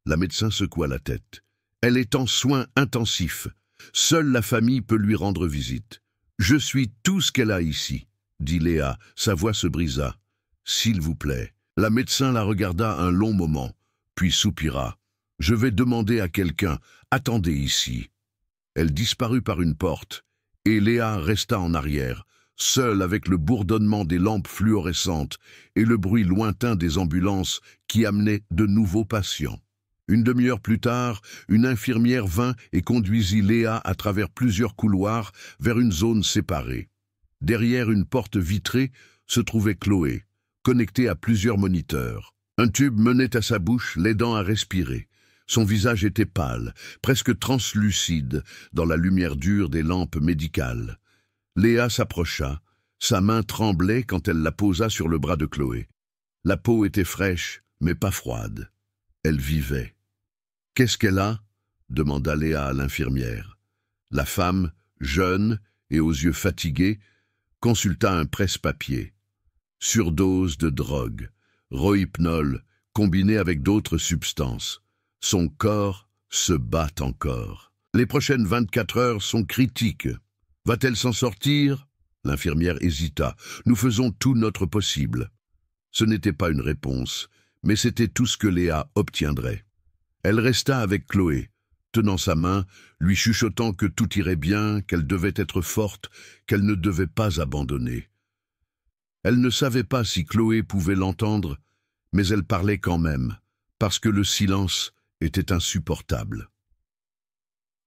La médecin secoua la tête. « Elle est en soins intensifs. Seule la famille peut lui rendre visite. Je suis tout ce qu'elle a ici, » dit Léa, sa voix se brisa. « S'il vous plaît. » La médecin la regarda un long moment, puis soupira. « Je vais demander à quelqu'un. Attendez ici. » Elle disparut par une porte, et Léa resta en arrière, seule avec le bourdonnement des lampes fluorescentes et le bruit lointain des ambulances qui amenaient de nouveaux patients. Une demi-heure plus tard, une infirmière vint et conduisit Léa à travers plusieurs couloirs vers une zone séparée. Derrière une porte vitrée se trouvait Chloé, connectée à plusieurs moniteurs. Un tube menait à sa bouche, l'aidant à respirer. Son visage était pâle, presque translucide, dans la lumière dure des lampes médicales. Léa s'approcha. Sa main tremblait quand elle la posa sur le bras de Chloé. La peau était fraîche, mais pas froide. Elle vivait. « Qu'est-ce qu'elle a ?» demanda Léa à l'infirmière. La femme, jeune et aux yeux fatigués, consulta un presse-papier. Surdose de drogue, rohypnol, combiné avec d'autres substances. Son corps se bat encore. Les prochaines 24 heures sont critiques. Va-t-elle s'en sortir ? L'infirmière hésita. Nous faisons tout notre possible. Ce n'était pas une réponse, mais c'était tout ce que Léa obtiendrait. Elle resta avec Chloé, tenant sa main, lui chuchotant que tout irait bien, qu'elle devait être forte, qu'elle ne devait pas abandonner. Elle ne savait pas si Chloé pouvait l'entendre, mais elle parlait quand même, parce que le silence était insupportable.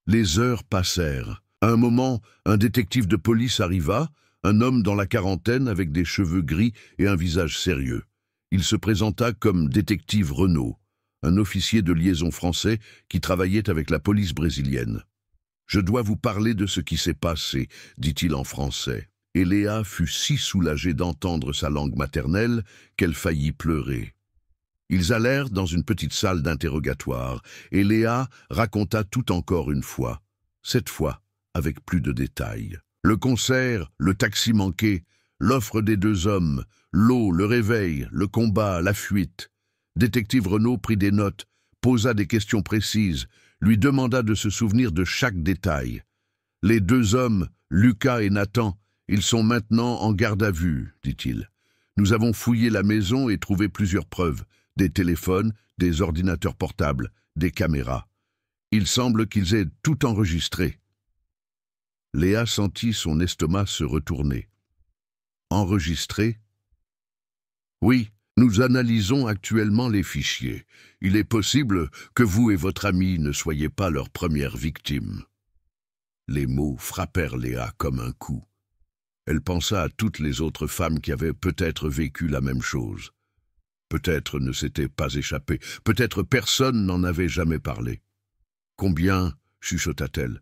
Les heures passèrent. À un moment, un détective de police arriva, un homme dans la quarantaine avec des cheveux gris et un visage sérieux. Il se présenta comme détective Renaud, un officier de liaison français qui travaillait avec la police brésilienne. « Je dois vous parler de ce qui s'est passé », dit-il en français. Et Léa fut si soulagée d'entendre sa langue maternelle qu'elle faillit pleurer. Ils allèrent dans une petite salle d'interrogatoire, et Léa raconta tout encore une fois, cette fois avec plus de détails. Le concert, le taxi manqué, l'offre des deux hommes, l'eau, le réveil, le combat, la fuite. Détective Renaud prit des notes, posa des questions précises, lui demanda de se souvenir de chaque détail. Les deux hommes, Lucas et Nathan, ils sont maintenant en garde à vue, dit-il. Nous avons fouillé la maison et trouvé plusieurs preuves, des téléphones, des ordinateurs portables, des caméras. Il semble qu'ils aient tout enregistré. Léa sentit son estomac se retourner. Enregistré ? Oui, nous analysons actuellement les fichiers. Il est possible que vous et votre ami ne soyez pas leur première victime. Les mots frappèrent Léa comme un coup. Elle pensa à toutes les autres femmes qui avaient peut-être vécu la même chose. Peut-être ne s'était pas échappé, peut-être personne n'en avait jamais parlé. « Combien ?» chuchota-t-elle.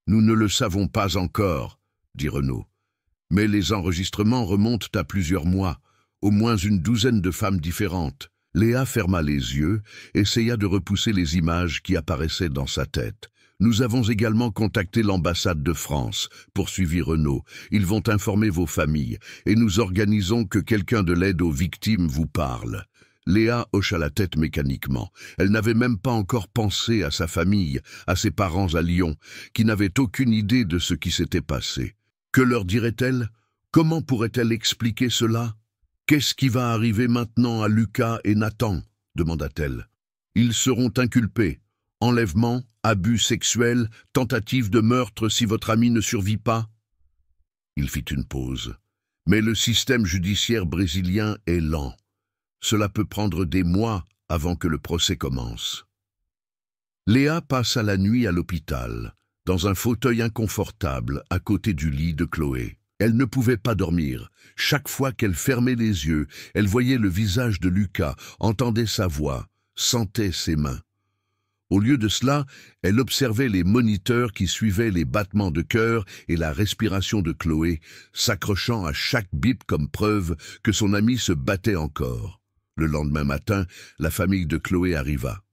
« Nous ne le savons pas encore, » dit Renaud. « Mais les enregistrements remontent à plusieurs mois, au moins une douzaine de femmes différentes. » Léa ferma les yeux, essaya de repousser les images qui apparaissaient dans sa tête. « Nous avons également contacté l'ambassade de France, poursuivit Renaud. Ils vont informer vos familles, et nous organisons que quelqu'un de l'aide aux victimes vous parle. » Léa hocha la tête mécaniquement. Elle n'avait même pas encore pensé à sa famille, à ses parents à Lyon, qui n'avaient aucune idée de ce qui s'était passé. Que leur dirait-elle? Comment pourrait-elle expliquer cela? « Qu'est-ce qui va arriver maintenant à Lucas et Nathan ?» demanda-t-elle. « Ils seront inculpés. Enlèvement, abus sexuels, tentative de meurtre si votre ami ne survit pas ?» Il fit une pause. « Mais le système judiciaire brésilien est lent. Cela peut prendre des mois avant que le procès commence. » Léa passa la nuit à l'hôpital, dans un fauteuil inconfortable à côté du lit de Chloé. Elle ne pouvait pas dormir. Chaque fois qu'elle fermait les yeux, elle voyait le visage de Lucas, entendait sa voix, sentait ses mains. Au lieu de cela, elle observait les moniteurs qui suivaient les battements de cœur et la respiration de Chloé, s'accrochant à chaque bip comme preuve que son ami se battait encore. Le lendemain matin, la famille de Chloé arriva.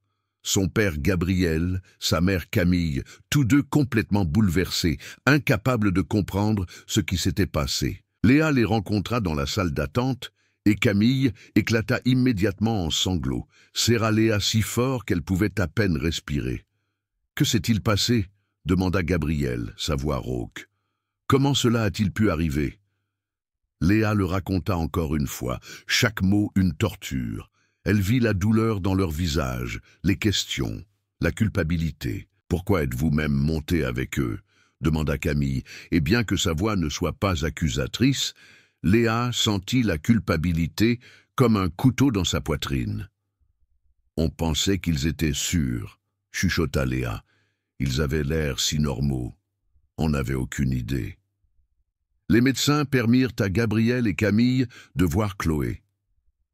Son père Gabriel, sa mère Camille, tous deux complètement bouleversés, incapables de comprendre ce qui s'était passé. Léa les rencontra dans la salle d'attente et Camille éclata immédiatement en sanglots, serra Léa si fort qu'elle pouvait à peine respirer. « Que s'est-il passé ?» demanda Gabriel, sa voix rauque. « Comment cela a-t-il pu arriver ?» Léa le raconta encore une fois, chaque mot une torture. Elle vit la douleur dans leur visage, les questions, la culpabilité. « Pourquoi êtes-vous même monté avec eux ?» demanda Camille, et bien que sa voix ne soit pas accusatrice, Léa sentit la culpabilité comme un couteau dans sa poitrine. « On pensait qu'ils étaient sûrs, » chuchota Léa. « Ils avaient l'air si normaux. On n'avait aucune idée. » Les médecins permirent à Gabriel et Camille de voir Chloé.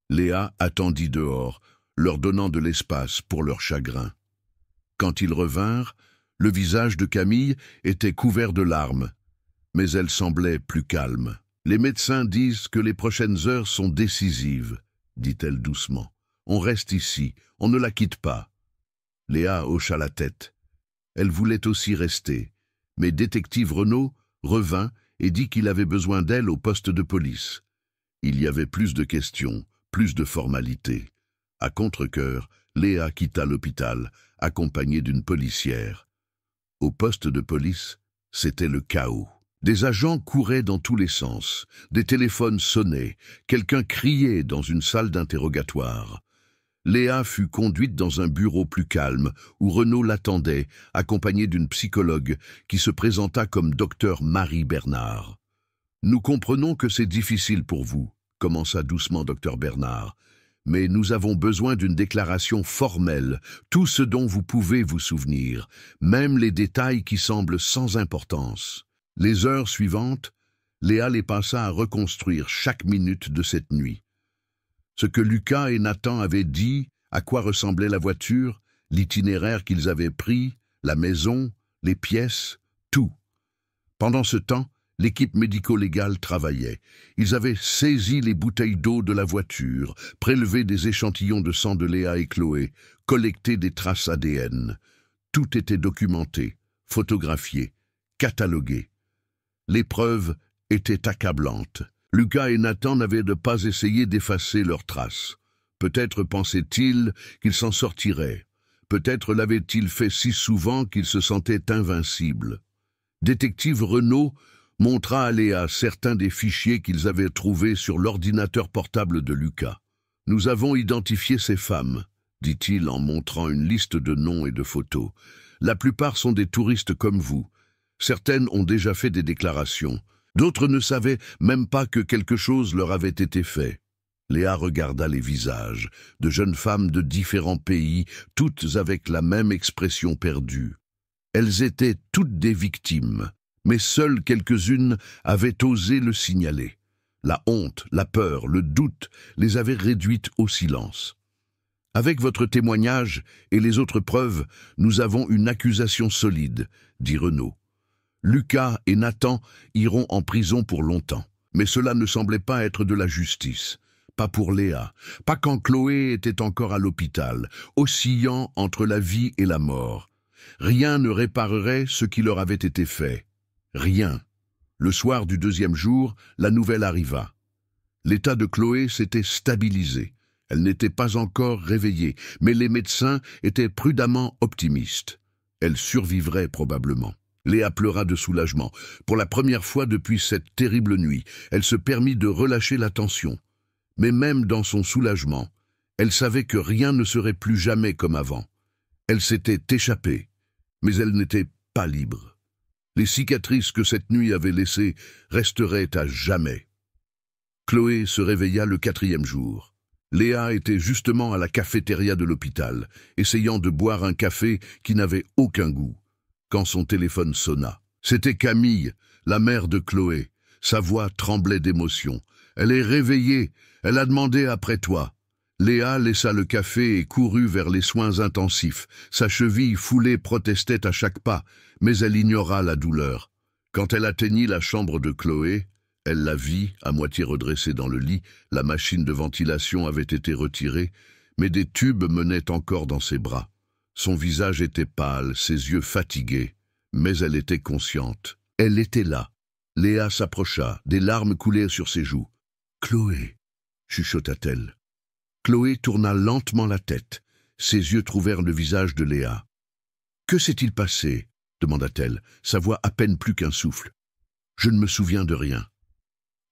Léa attendit dehors, leur donnant de l'espace pour leur chagrin. Quand ils revinrent, le visage de Camille était couvert de larmes, mais elle semblait plus calme. « Les médecins disent que les prochaines heures sont décisives, » dit-elle doucement. « On reste ici, on ne la quitte pas. » Léa hocha la tête. Elle voulait aussi rester, mais détective Renaud revint et dit qu'il avait besoin d'elle au poste de police. Il y avait plus de questions, plus de formalités. À contre-cœur, Léa quitta l'hôpital, accompagnée d'une policière. Au poste de police, c'était le chaos. Des agents couraient dans tous les sens, des téléphones sonnaient, quelqu'un criait dans une salle d'interrogatoire. Léa fut conduite dans un bureau plus calme, où Renaud l'attendait, accompagné d'une psychologue qui se présenta comme docteur Marie Bernard. « Nous comprenons que c'est difficile pour vous, » commença doucement docteur Bernard, « mais nous avons besoin d'une déclaration formelle, tout ce dont vous pouvez vous souvenir, même les détails qui semblent sans importance. » Les heures suivantes, Léa les passa à reconstruire chaque minute de cette nuit. Ce que Lucas et Nathan avaient dit, à quoi ressemblait la voiture, l'itinéraire qu'ils avaient pris, la maison, les pièces, tout. Pendant ce temps, l'équipe médico-légale travaillait. Ils avaient saisi les bouteilles d'eau de la voiture, prélevé des échantillons de sang de Léa et Chloé, collecté des traces ADN. Tout était documenté, photographié, catalogué. Les preuves étaient accablantes. Lucas et Nathan n'avaient pas essayé d'effacer leurs traces. Peut-être pensaient-ils qu'ils s'en sortiraient. Peut-être l'avaient-ils fait si souvent qu'ils se sentaient invincibles. Détective Renaud montra à Léa certains des fichiers qu'ils avaient trouvés sur l'ordinateur portable de Lucas. « Nous avons identifié ces femmes, » dit-il en montrant une liste de noms et de photos. « La plupart sont des touristes comme vous. Certaines ont déjà fait des déclarations. D'autres ne savaient même pas que quelque chose leur avait été fait. » Léa regarda les visages, de jeunes femmes de différents pays, toutes avec la même expression perdue. Elles étaient toutes des victimes, mais seules quelques-unes avaient osé le signaler. La honte, la peur, le doute les avaient réduites au silence. « Avec votre témoignage et les autres preuves, nous avons une accusation solide, » dit Renaud. Lucas et Nathan iront en prison pour longtemps, mais cela ne semblait pas être de la justice. Pas pour Léa, pas quand Chloé était encore à l'hôpital, oscillant entre la vie et la mort. Rien ne réparerait ce qui leur avait été fait. Rien. Le soir du deuxième jour, la nouvelle arriva. L'état de Chloé s'était stabilisé. Elle n'était pas encore réveillée, mais les médecins étaient prudemment optimistes. Elle survivrait probablement. Léa pleura de soulagement. Pour la première fois depuis cette terrible nuit, elle se permit de relâcher la tension. Mais même dans son soulagement, elle savait que rien ne serait plus jamais comme avant. Elle s'était échappée, mais elle n'était pas libre. Les cicatrices que cette nuit avait laissées resteraient à jamais. Chloé se réveilla le 4e jour. Léa était justement à la cafétéria de l'hôpital, essayant de boire un café qui n'avait aucun goût, quand son téléphone sonna. C'était Camille, la mère de Chloé. Sa voix tremblait d'émotion. « Elle est réveillée, elle a demandé après toi. » Léa laissa le café et courut vers les soins intensifs. Sa cheville foulée protestait à chaque pas, mais elle ignora la douleur. Quand elle atteignit la chambre de Chloé, elle la vit, à moitié redressée dans le lit. La machine de ventilation avait été retirée, mais des tubes menaient encore dans ses bras. Son visage était pâle, ses yeux fatigués, mais elle était consciente. Elle était là. Léa s'approcha, des larmes coulaient sur ses joues. « Chloé !» chuchota-t-elle. Chloé tourna lentement la tête. Ses yeux trouvèrent le visage de Léa. « Que s'est-il passé ?» demanda-t-elle, sa voix à peine plus qu'un souffle. « Je ne me souviens de rien. »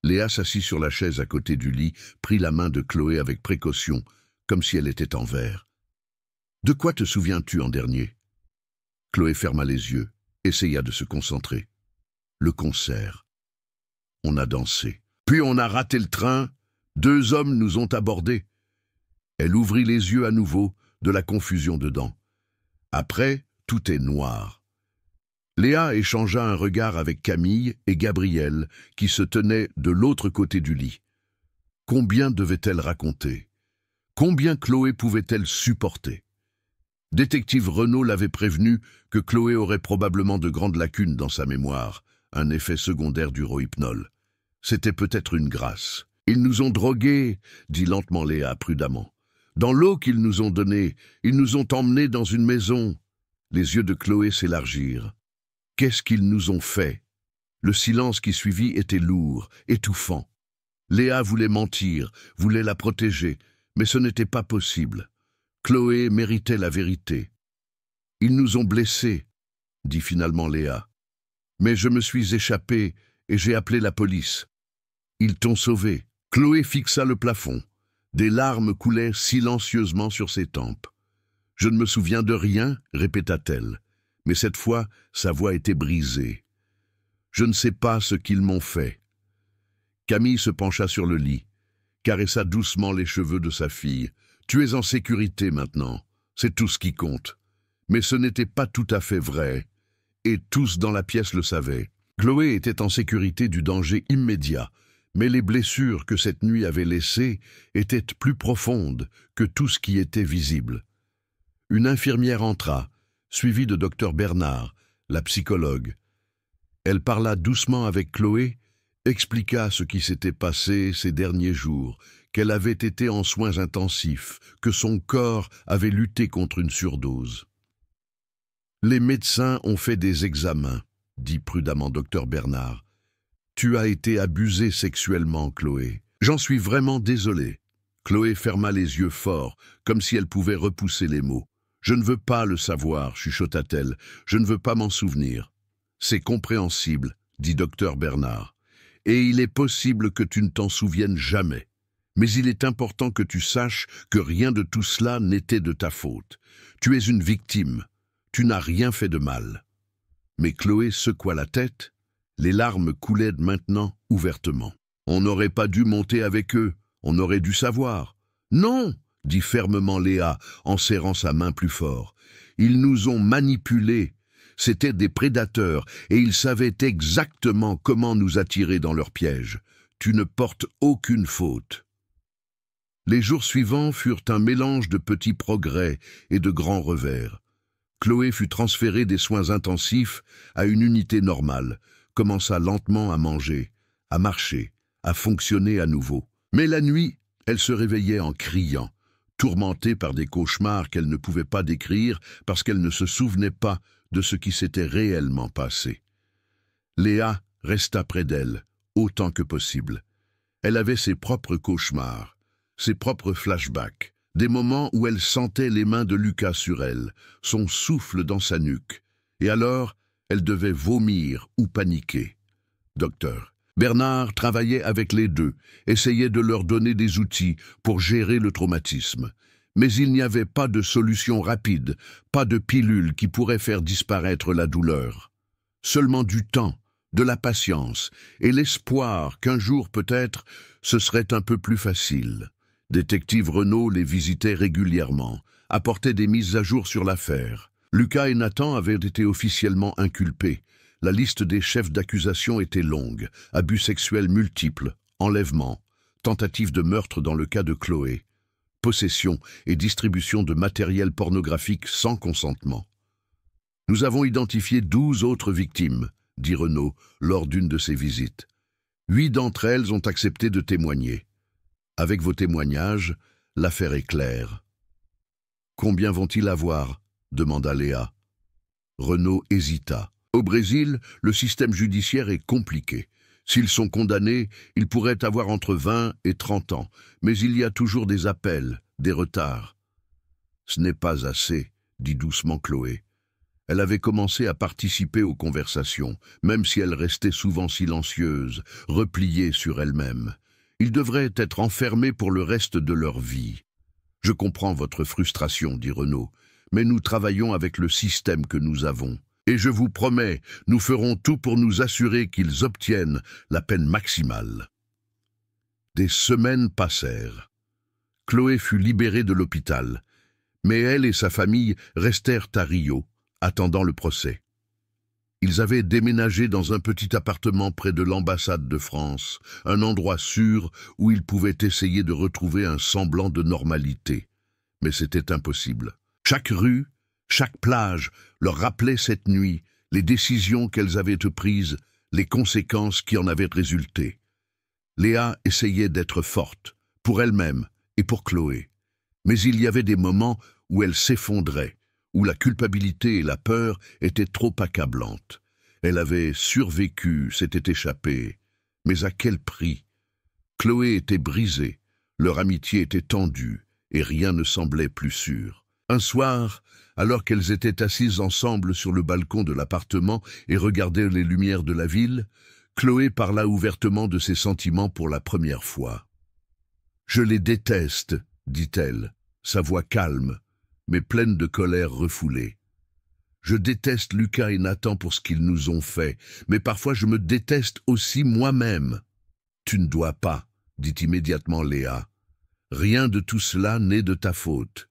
Léa s'assit sur la chaise à côté du lit, prit la main de Chloé avec précaution, comme si elle était en verre. « De quoi te souviens-tu en dernier ?» Chloé ferma les yeux, essaya de se concentrer. « Le concert. On a dansé. Puis on a raté le train. 2 hommes nous ont abordés. » Elle ouvrit les yeux à nouveau, de la confusion dedans. Après, tout est noir. Léa échangea un regard avec Camille et Gabriel, qui se tenaient de l'autre côté du lit. Combien devait-elle raconter? Combien Chloé pouvait-elle supporter? Détective Renaud l'avait prévenu que Chloé aurait probablement de grandes lacunes dans sa mémoire, un effet secondaire du rohypnol. C'était peut-être une grâce. « Ils nous ont drogués », dit lentement Léa prudemment. « Dans l'eau qu'ils nous ont donnée, ils nous ont emmenés dans une maison. » Les yeux de Chloé s'élargirent. « Qu'est-ce qu'ils nous ont fait ?» Le silence qui suivit était lourd, étouffant. Léa voulait mentir, voulait la protéger, mais ce n'était pas possible. Chloé méritait la vérité. « Ils nous ont blessés », dit finalement Léa. « Mais je me suis échappée et j'ai appelé la police. Ils t'ont sauvée. » Chloé fixa le plafond. Des larmes coulaient silencieusement sur ses tempes. « Je ne me souviens de rien », répéta-t-elle. Mais cette fois, sa voix était brisée. « Je ne sais pas ce qu'ils m'ont fait. » Camille se pencha sur le lit, caressa doucement les cheveux de sa fille. « Tu es en sécurité maintenant, c'est tout ce qui compte. » Mais ce n'était pas tout à fait vrai, et tous dans la pièce le savaient. Chloé était en sécurité du danger immédiat, mais les blessures que cette nuit avait laissées étaient plus profondes que tout ce qui était visible. Une infirmière entra, suivie de docteur Bernard, la psychologue. Elle parla doucement avec Chloé, expliqua ce qui s'était passé ces derniers jours, qu'elle avait été en soins intensifs, que son corps avait lutté contre une surdose. « Les médecins ont fait des examens, » dit prudemment docteur Bernard. « Tu as été abusée sexuellement, Chloé. J'en suis vraiment désolé. » Chloé ferma les yeux fort, comme si elle pouvait repousser les mots. « Je ne veux pas le savoir, » chuchota-t-elle. « Je ne veux pas m'en souvenir. »« C'est compréhensible, » dit docteur Bernard. « Et il est possible que tu ne t'en souviennes jamais. Mais il est important que tu saches que rien de tout cela n'était de ta faute. Tu es une victime. Tu n'as rien fait de mal. » Mais Chloé secoua la tête. Les larmes coulaient maintenant ouvertement. « On n'aurait pas dû monter avec eux. On aurait dû savoir. »« Non !» dit fermement Léa en serrant sa main plus fort. « Ils nous ont manipulés. C'étaient des prédateurs et ils savaient exactement comment nous attirer dans leur piège. Tu ne portes aucune faute. » Les jours suivants furent un mélange de petits progrès et de grands revers. Chloé fut transférée des soins intensifs à une unité normale, commença lentement à manger, à marcher, à fonctionner à nouveau. Mais la nuit, elle se réveillait en criant, tourmentée par des cauchemars qu'elle ne pouvait pas décrire parce qu'elle ne se souvenait pas de ce qui s'était réellement passé. Léa resta près d'elle, autant que possible. Elle avait ses propres cauchemars, ses propres flashbacks, des moments où elle sentait les mains de Lucas sur elle, son souffle dans sa nuque, et alors elle devait vomir ou paniquer. Docteur Bernard travaillait avec les deux, essayait de leur donner des outils pour gérer le traumatisme. Mais il n'y avait pas de solution rapide, pas de pilule qui pourrait faire disparaître la douleur. Seulement du temps, de la patience et l'espoir qu'un jour peut-être ce serait un peu plus facile. Détective Renaud les visitait régulièrement, apportait des mises à jour sur l'affaire. Lucas et Nathan avaient été officiellement inculpés. La liste des chefs d'accusation était longue. Abus sexuels multiples, enlèvement, tentative de meurtre dans le cas de Chloé, possession et distribution de matériel pornographique sans consentement. « Nous avons identifié 12 autres victimes, » dit Renaud lors d'une de ses visites. 8 d'entre elles ont accepté de témoigner. Avec vos témoignages, l'affaire est claire. « Combien vont-ils avoir ?» demanda Léa. Renaud hésita. Au Brésil, le système judiciaire est compliqué. S'ils sont condamnés, ils pourraient avoir entre 20 et 30 ans, mais il y a toujours des appels, des retards. « Ce n'est pas assez, » dit doucement Chloé. Elle avait commencé à participer aux conversations, même si elle restait souvent silencieuse, repliée sur elle-même. Ils devraient être enfermés pour le reste de leur vie. « Je comprends votre frustration, » dit Renaud, « mais nous travaillons avec le système que nous avons. Et je vous promets, nous ferons tout pour nous assurer qu'ils obtiennent la peine maximale. » Des semaines passèrent. Chloé fut libérée de l'hôpital, mais elle et sa famille restèrent à Rio, attendant le procès. Ils avaient déménagé dans un petit appartement près de l'ambassade de France, un endroit sûr où ils pouvaient essayer de retrouver un semblant de normalité. Mais c'était impossible. Chaque rue, chaque plage leur rappelait cette nuit les décisions qu'elles avaient prises, les conséquences qui en avaient résulté. Léa essayait d'être forte, pour elle-même et pour Chloé. Mais il y avait des moments où elle s'effondrait, où la culpabilité et la peur étaient trop accablantes. Elle avait survécu, s'était échappée. Mais à quel prix? Chloé était brisée, leur amitié était tendue, et rien ne semblait plus sûr. Un soir, alors qu'elles étaient assises ensemble sur le balcon de l'appartement et regardaient les lumières de la ville, Chloé parla ouvertement de ses sentiments pour la première fois. « Je les déteste, dit-elle, sa voix calme, mais pleine de colère refoulée. Je déteste Lucas et Nathan pour ce qu'ils nous ont fait, mais parfois je me déteste aussi moi-même. Tu ne dois pas, dit immédiatement Léa. Rien de tout cela n'est de ta faute.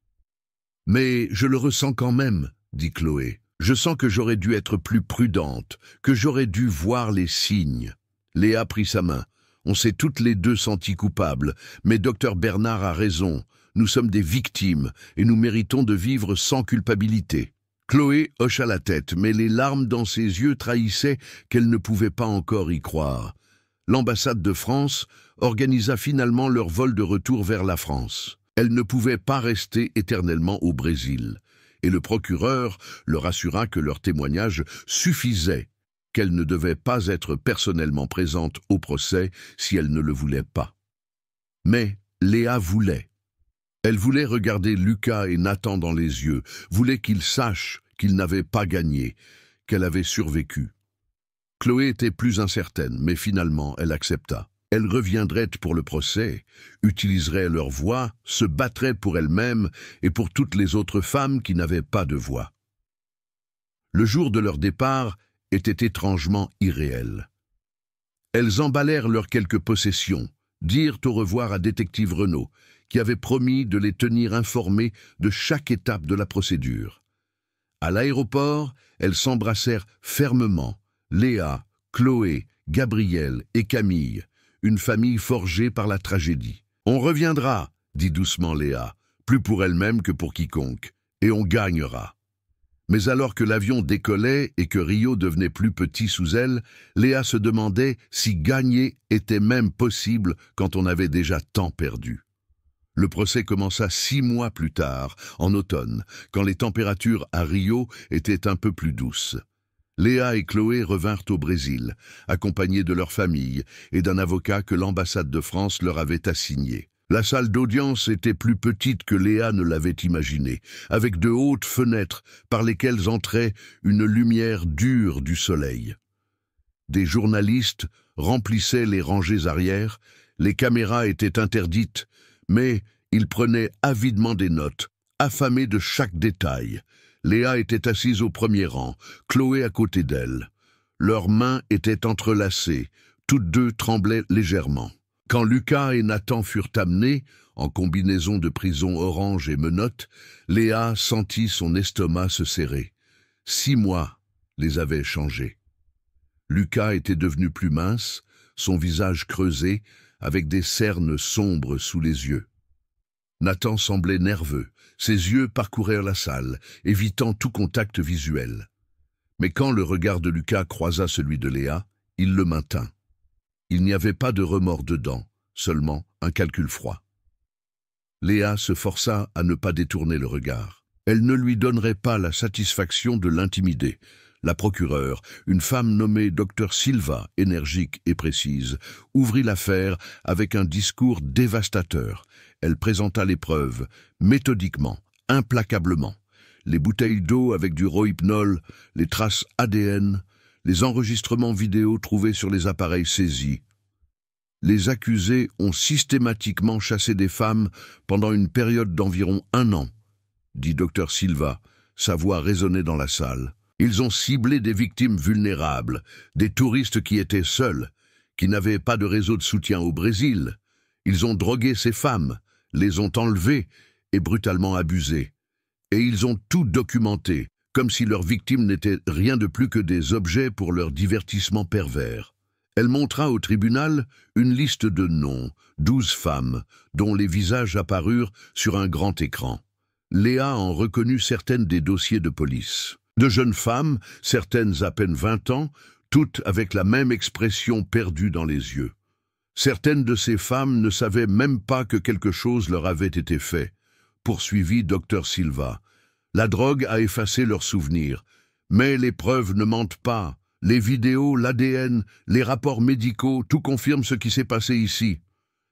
Mais je le ressens quand même, dit Chloé. Je sens que j'aurais dû être plus prudente, que j'aurais dû voir les signes. Léa prit sa main. On s'est toutes les deux senties coupables, mais docteur Bernard a raison. Nous sommes des victimes et nous méritons de vivre sans culpabilité. Chloé hocha la tête, mais les larmes dans ses yeux trahissaient qu'elle ne pouvait pas encore y croire. L'ambassade de France organisa finalement leur vol de retour vers la France. Elle ne pouvait pas rester éternellement au Brésil, et le procureur leur assura que leur témoignage suffisait, qu'elle ne devait pas être personnellement présente au procès si elle ne le voulait pas. Mais Léa voulait. Elle voulait regarder Lucas et Nathan dans les yeux, voulait qu'ils sachent qu'ils n'avaient pas gagné, qu'elle avait survécu. Chloé était plus incertaine, mais finalement elle accepta. Elle reviendrait pour le procès, utiliserait leur voix, se battrait pour elle-même et pour toutes les autres femmes qui n'avaient pas de voix. Le jour de leur départ était étrangement irréel. Elles emballèrent leurs quelques possessions, dirent au revoir à détective Renaud, qui avait promis de les tenir informés de chaque étape de la procédure. À l'aéroport, elles s'embrassèrent fermement, Léa, Chloé, Gabriel et Camille, une famille forgée par la tragédie. « On reviendra, dit doucement Léa, plus pour elle-même que pour quiconque, et on gagnera. » Mais alors que l'avion décollait et que Rio devenait plus petit sous elle, Léa se demandait si gagner était même possible quand on avait déjà tant perdu. Le procès commença 6 mois plus tard, en automne, quand les températures à Rio étaient un peu plus douces. Léa et Chloé revinrent au Brésil, accompagnées de leur famille et d'un avocat que l'ambassade de France leur avait assigné. La salle d'audience était plus petite que Léa ne l'avait imaginé, avec de hautes fenêtres par lesquelles entrait une lumière dure du soleil. Des journalistes remplissaient les rangées arrière, les caméras étaient interdites, mais ils prenaient avidement des notes, affamés de chaque détail. Léa était assise au premier rang, Chloé à côté d'elle. Leurs mains étaient entrelacées, toutes deux tremblaient légèrement. Quand Lucas et Nathan furent amenés, en combinaison de prison orange et menottes, Léa sentit son estomac se serrer. 6 mois les avaient changés. Lucas était devenu plus mince, son visage creusé, avec des cernes sombres sous les yeux. Nathan semblait nerveux, ses yeux parcoururent la salle, évitant tout contact visuel. Mais quand le regard de Lucas croisa celui de Léa, il le maintint. Il n'y avait pas de remords dedans, seulement un calcul froid. Léa se força à ne pas détourner le regard. Elle ne lui donnerait pas la satisfaction de l'intimider. La procureure, une femme nommée Dr Silva, énergique et précise, ouvrit l'affaire avec un discours dévastateur. Elle présenta les preuves, méthodiquement, implacablement. Les bouteilles d'eau avec du rohypnol, les traces ADN, les enregistrements vidéo trouvés sur les appareils saisis. Les accusés ont systématiquement chassé des femmes pendant une période d'environ 1 an, dit Dr Silva, sa voix résonnait dans la salle. Ils ont ciblé des victimes vulnérables, des touristes qui étaient seuls, qui n'avaient pas de réseau de soutien au Brésil. Ils ont drogué ces femmes, les ont enlevées et brutalement abusées. Et ils ont tout documenté, comme si leurs victimes n'étaient rien de plus que des objets pour leur divertissement pervers. Elle montra au tribunal une liste de noms, 12 femmes, dont les visages apparurent sur un grand écran. Léa en reconnut certaines des dossiers de police. De jeunes femmes, certaines à peine 20 ans, toutes avec la même expression perdue dans les yeux. Certaines de ces femmes ne savaient même pas que quelque chose leur avait été fait, poursuivit Dr Silva. La drogue a effacé leurs souvenirs, mais les preuves ne mentent pas. Les vidéos, l'ADN, les rapports médicaux, tout confirme ce qui s'est passé ici.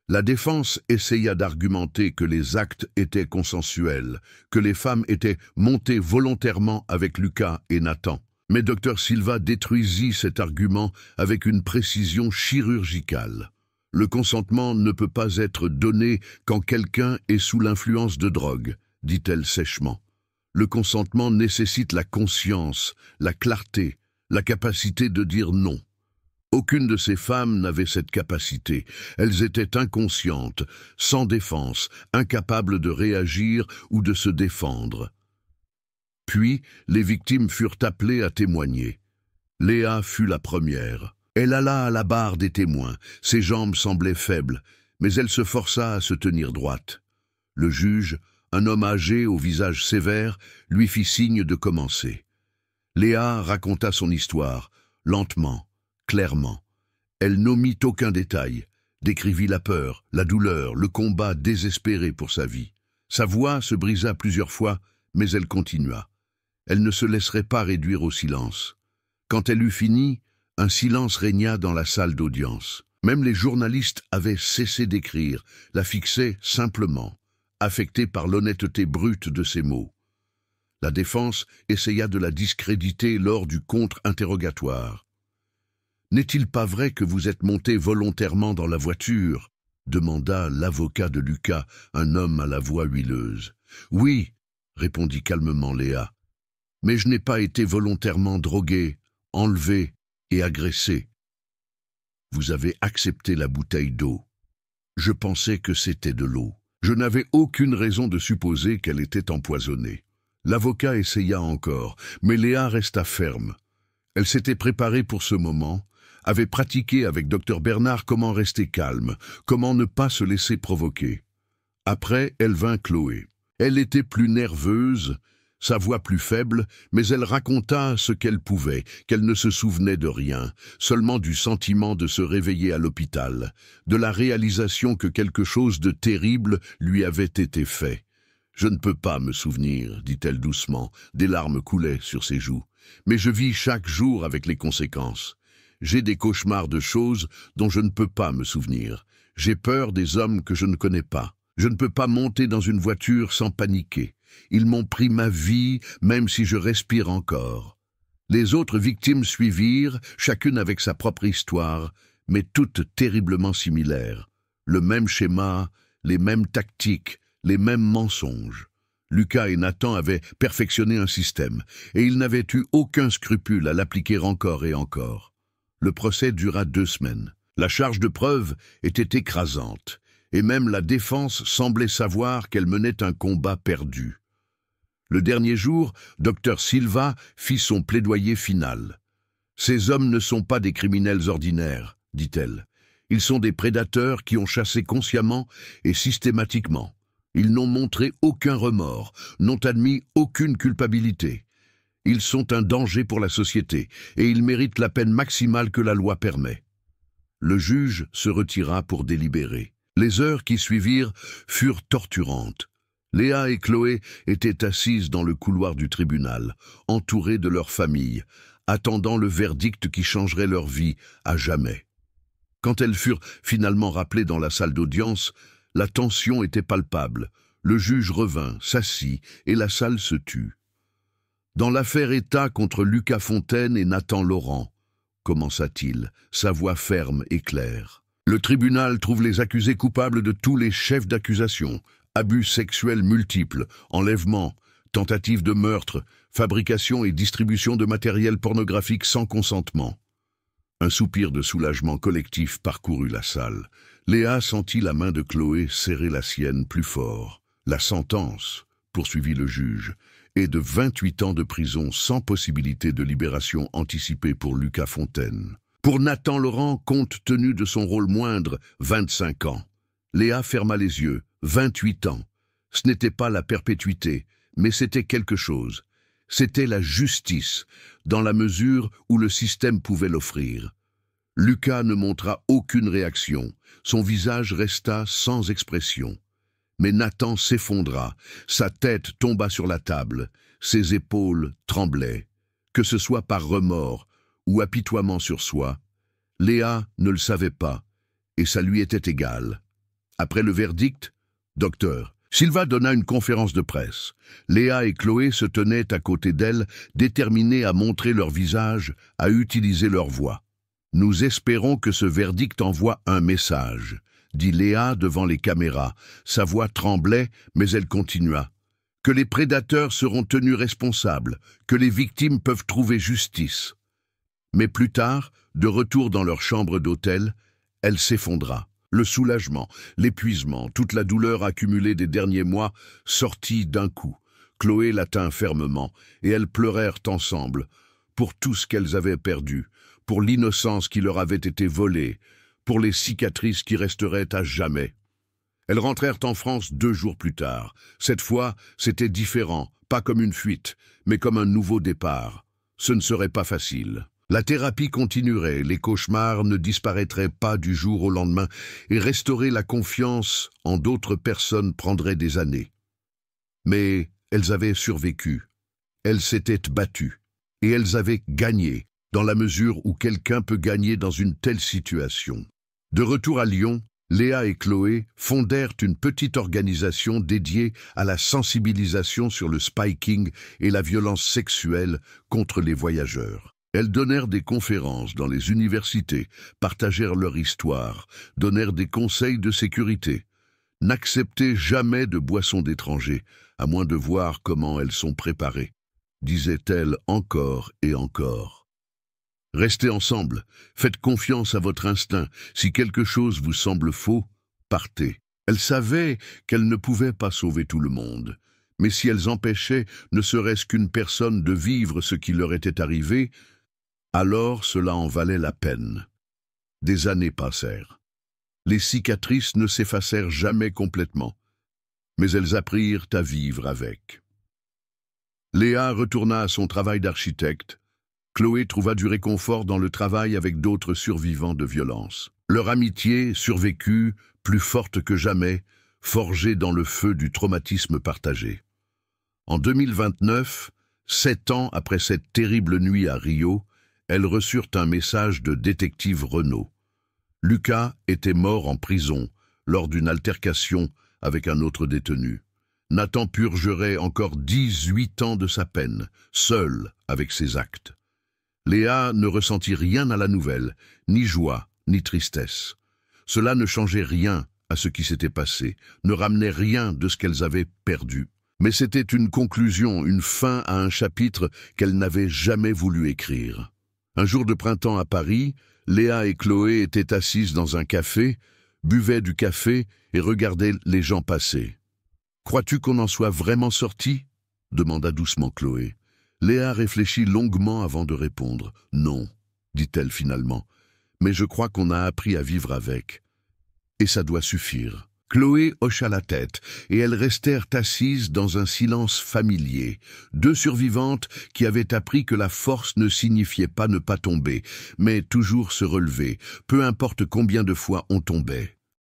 La défense essaya d'argumenter que les actes étaient consensuels, que les femmes étaient montées volontairement avec Lucas et Nathan. Mais Dr Silva détruisit cet argument avec une précision chirurgicale. Le consentement ne peut pas être donné quand quelqu'un est sous l'influence de drogue, dit-elle sèchement. Le consentement nécessite la conscience, la clarté, la capacité de dire non. Aucune de ces femmes n'avait cette capacité. Elles étaient inconscientes, sans défense, incapables de réagir ou de se défendre. Puis, les victimes furent appelées à témoigner. Léa fut la première. Elle alla à la barre des témoins. Ses jambes semblaient faibles, mais elle se força à se tenir droite. Le juge, un homme âgé au visage sévère, lui fit signe de commencer. Léa raconta son histoire, lentement, clairement. Elle n'omit aucun détail, décrivit la peur, la douleur, le combat désespéré pour sa vie. Sa voix se brisa plusieurs fois, mais elle continua. Elle ne se laisserait pas réduire au silence. Quand elle eut fini, un silence régna dans la salle d'audience. Même les journalistes avaient cessé d'écrire, la fixaient simplement, affectés par l'honnêteté brute de ses mots. La défense essaya de la discréditer lors du contre-interrogatoire. « N'est-il pas vrai que vous êtes monté volontairement dans la voiture ?» demanda l'avocat de Lucas, un homme à la voix huileuse. « Oui, » répondit calmement Léa, « mais je n'ai pas été volontairement drogué, enlevé et agressé. Vous avez accepté la bouteille d'eau. Je pensais que c'était de l'eau. Je n'avais aucune raison de supposer qu'elle était empoisonnée. » L'avocat essaya encore, mais Léa resta ferme. Elle s'était préparée pour ce moment, avait pratiqué avec Dr Bernard comment rester calme, comment ne pas se laisser provoquer. Après, elle vint Chloé. Elle était plus nerveuse, sa voix plus faible, mais elle raconta ce qu'elle pouvait, qu'elle ne se souvenait de rien, seulement du sentiment de se réveiller à l'hôpital, de la réalisation que quelque chose de terrible lui avait été fait. « Je ne peux pas me souvenir, dit-elle doucement, des larmes coulaient sur ses joues. Mais je vis chaque jour avec les conséquences. J'ai des cauchemars de choses dont je ne peux pas me souvenir. J'ai peur des hommes que je ne connais pas. Je ne peux pas monter dans une voiture sans paniquer. Ils m'ont pris ma vie, même si je respire encore. » Les autres victimes suivirent, chacune avec sa propre histoire, mais toutes terriblement similaires. Le même schéma, les mêmes tactiques, les mêmes mensonges. Lucas et Nathan avaient perfectionné un système, et ils n'avaient eu aucun scrupule à l'appliquer encore et encore. Le procès dura 2 semaines. La charge de preuve était écrasante, et même la défense semblait savoir qu'elle menait un combat perdu. Le dernier jour, Dr Silva fit son plaidoyer final. « Ces hommes ne sont pas des criminels ordinaires, dit-elle. Ils sont des prédateurs qui ont chassé consciemment et systématiquement. Ils n'ont montré aucun remords, n'ont admis aucune culpabilité. Ils sont un danger pour la société et ils méritent la peine maximale que la loi permet. » Le juge se retira pour délibérer. Les heures qui suivirent furent torturantes. Léa et Chloé étaient assises dans le couloir du tribunal, entourées de leur famille, attendant le verdict qui changerait leur vie à jamais. Quand elles furent finalement rappelées dans la salle d'audience, la tension était palpable. Le juge revint, s'assit, et la salle se tut. « Dans l'affaire État contre Lucas Fontaine et Nathan Laurent, commença-t-il, sa voix ferme et claire. Le tribunal trouve les accusés coupables de tous les chefs d'accusation, abus sexuels multiples, enlèvement, tentative de meurtre, fabrication et distribution de matériel pornographique sans consentement. » Un soupir de soulagement collectif parcourut la salle. Léa sentit la main de Chloé serrer la sienne plus fort. « La sentence, poursuivit le juge, et de 28 ans de prison sans possibilité de libération anticipée pour Lucas Fontaine. Pour Nathan Laurent, compte tenu de son rôle moindre, 25 ans. Léa ferma les yeux, 28 ans. Ce n'était pas la perpétuité, mais c'était quelque chose. C'était la justice, dans la mesure où le système pouvait l'offrir. Lucas ne montra aucune réaction, son visage resta sans expression. Mais Nathan s'effondra, sa tête tomba sur la table, ses épaules tremblaient. Que ce soit par remords ou apitoiement sur soi, Léa ne le savait pas, et ça lui était égal. Après le verdict, docteur, Silva donna une conférence de presse. Léa et Chloé se tenaient à côté d'elle, déterminées à montrer leur visage, à utiliser leur voix. « Nous espérons que ce verdict envoie un message », dit Léa devant les caméras. Sa voix tremblait, mais elle continua. « Que les prédateurs seront tenus responsables, que les victimes peuvent trouver justice. » Mais plus tard, de retour dans leur chambre d'hôtel, elle s'effondra. Le soulagement, l'épuisement, toute la douleur accumulée des derniers mois sortit d'un coup. Chloé la tint fermement, et elles pleurèrent ensemble, pour tout ce qu'elles avaient perdu, pour l'innocence qui leur avait été volée, pour les cicatrices qui resteraient à jamais. Elles rentrèrent en France 2 jours plus tard. Cette fois, c'était différent, pas comme une fuite, mais comme un nouveau départ. Ce ne serait pas facile. La thérapie continuerait, les cauchemars ne disparaîtraient pas du jour au lendemain, et restaurer la confiance en d'autres personnes prendrait des années. Mais elles avaient survécu, elles s'étaient battues, et elles avaient gagné, dans la mesure où quelqu'un peut gagner dans une telle situation. De retour à Lyon, Léa et Chloé fondèrent une petite organisation dédiée à la sensibilisation sur le spiking et la violence sexuelle contre les voyageurs. Elles donnèrent des conférences dans les universités, partagèrent leur histoire, donnèrent des conseils de sécurité. N'acceptez jamais de boissons d'étrangers, à moins de voir comment elles sont préparées, disait-elle encore et encore. Restez ensemble, faites confiance à votre instinct. Si quelque chose vous semble faux, partez. Elles savaient qu'elles ne pouvaient pas sauver tout le monde, mais si elles empêchaient ne serait-ce qu'une personne de vivre ce qui leur était arrivé, alors cela en valait la peine. Des années passèrent. Les cicatrices ne s'effacèrent jamais complètement, mais elles apprirent à vivre avec. Léa retourna à son travail d'architecte. Chloé trouva du réconfort dans le travail avec d'autres survivants de violence. Leur amitié survécut, plus forte que jamais, forgée dans le feu du traumatisme partagé. En 2029, 7 ans après cette terrible nuit à Rio, elles reçurent un message de détective Renaud. Lucas était mort en prison lors d'une altercation avec un autre détenu. Nathan purgerait encore 18 ans de sa peine, seul avec ses actes. Léa ne ressentit rien à la nouvelle, ni joie, ni tristesse. Cela ne changeait rien à ce qui s'était passé, ne ramenait rien de ce qu'elles avaient perdu. Mais c'était une conclusion, une fin à un chapitre qu'elles n'avaient jamais voulu écrire. Un jour de printemps à Paris, Léa et Chloé étaient assises dans un café, buvaient du café et regardaient les gens passer. « Crois-tu qu'on en soit vraiment sorti ?» demanda doucement Chloé. Léa réfléchit longuement avant de répondre. « Non, dit-elle finalement, mais je crois qu'on a appris à vivre avec. Et ça doit suffire. » Chloé hocha la tête, et elles restèrent assises dans un silence familier. 2 survivantes qui avaient appris que la force ne signifiait pas ne pas tomber, mais toujours se relever, peu importe combien de fois on tombait.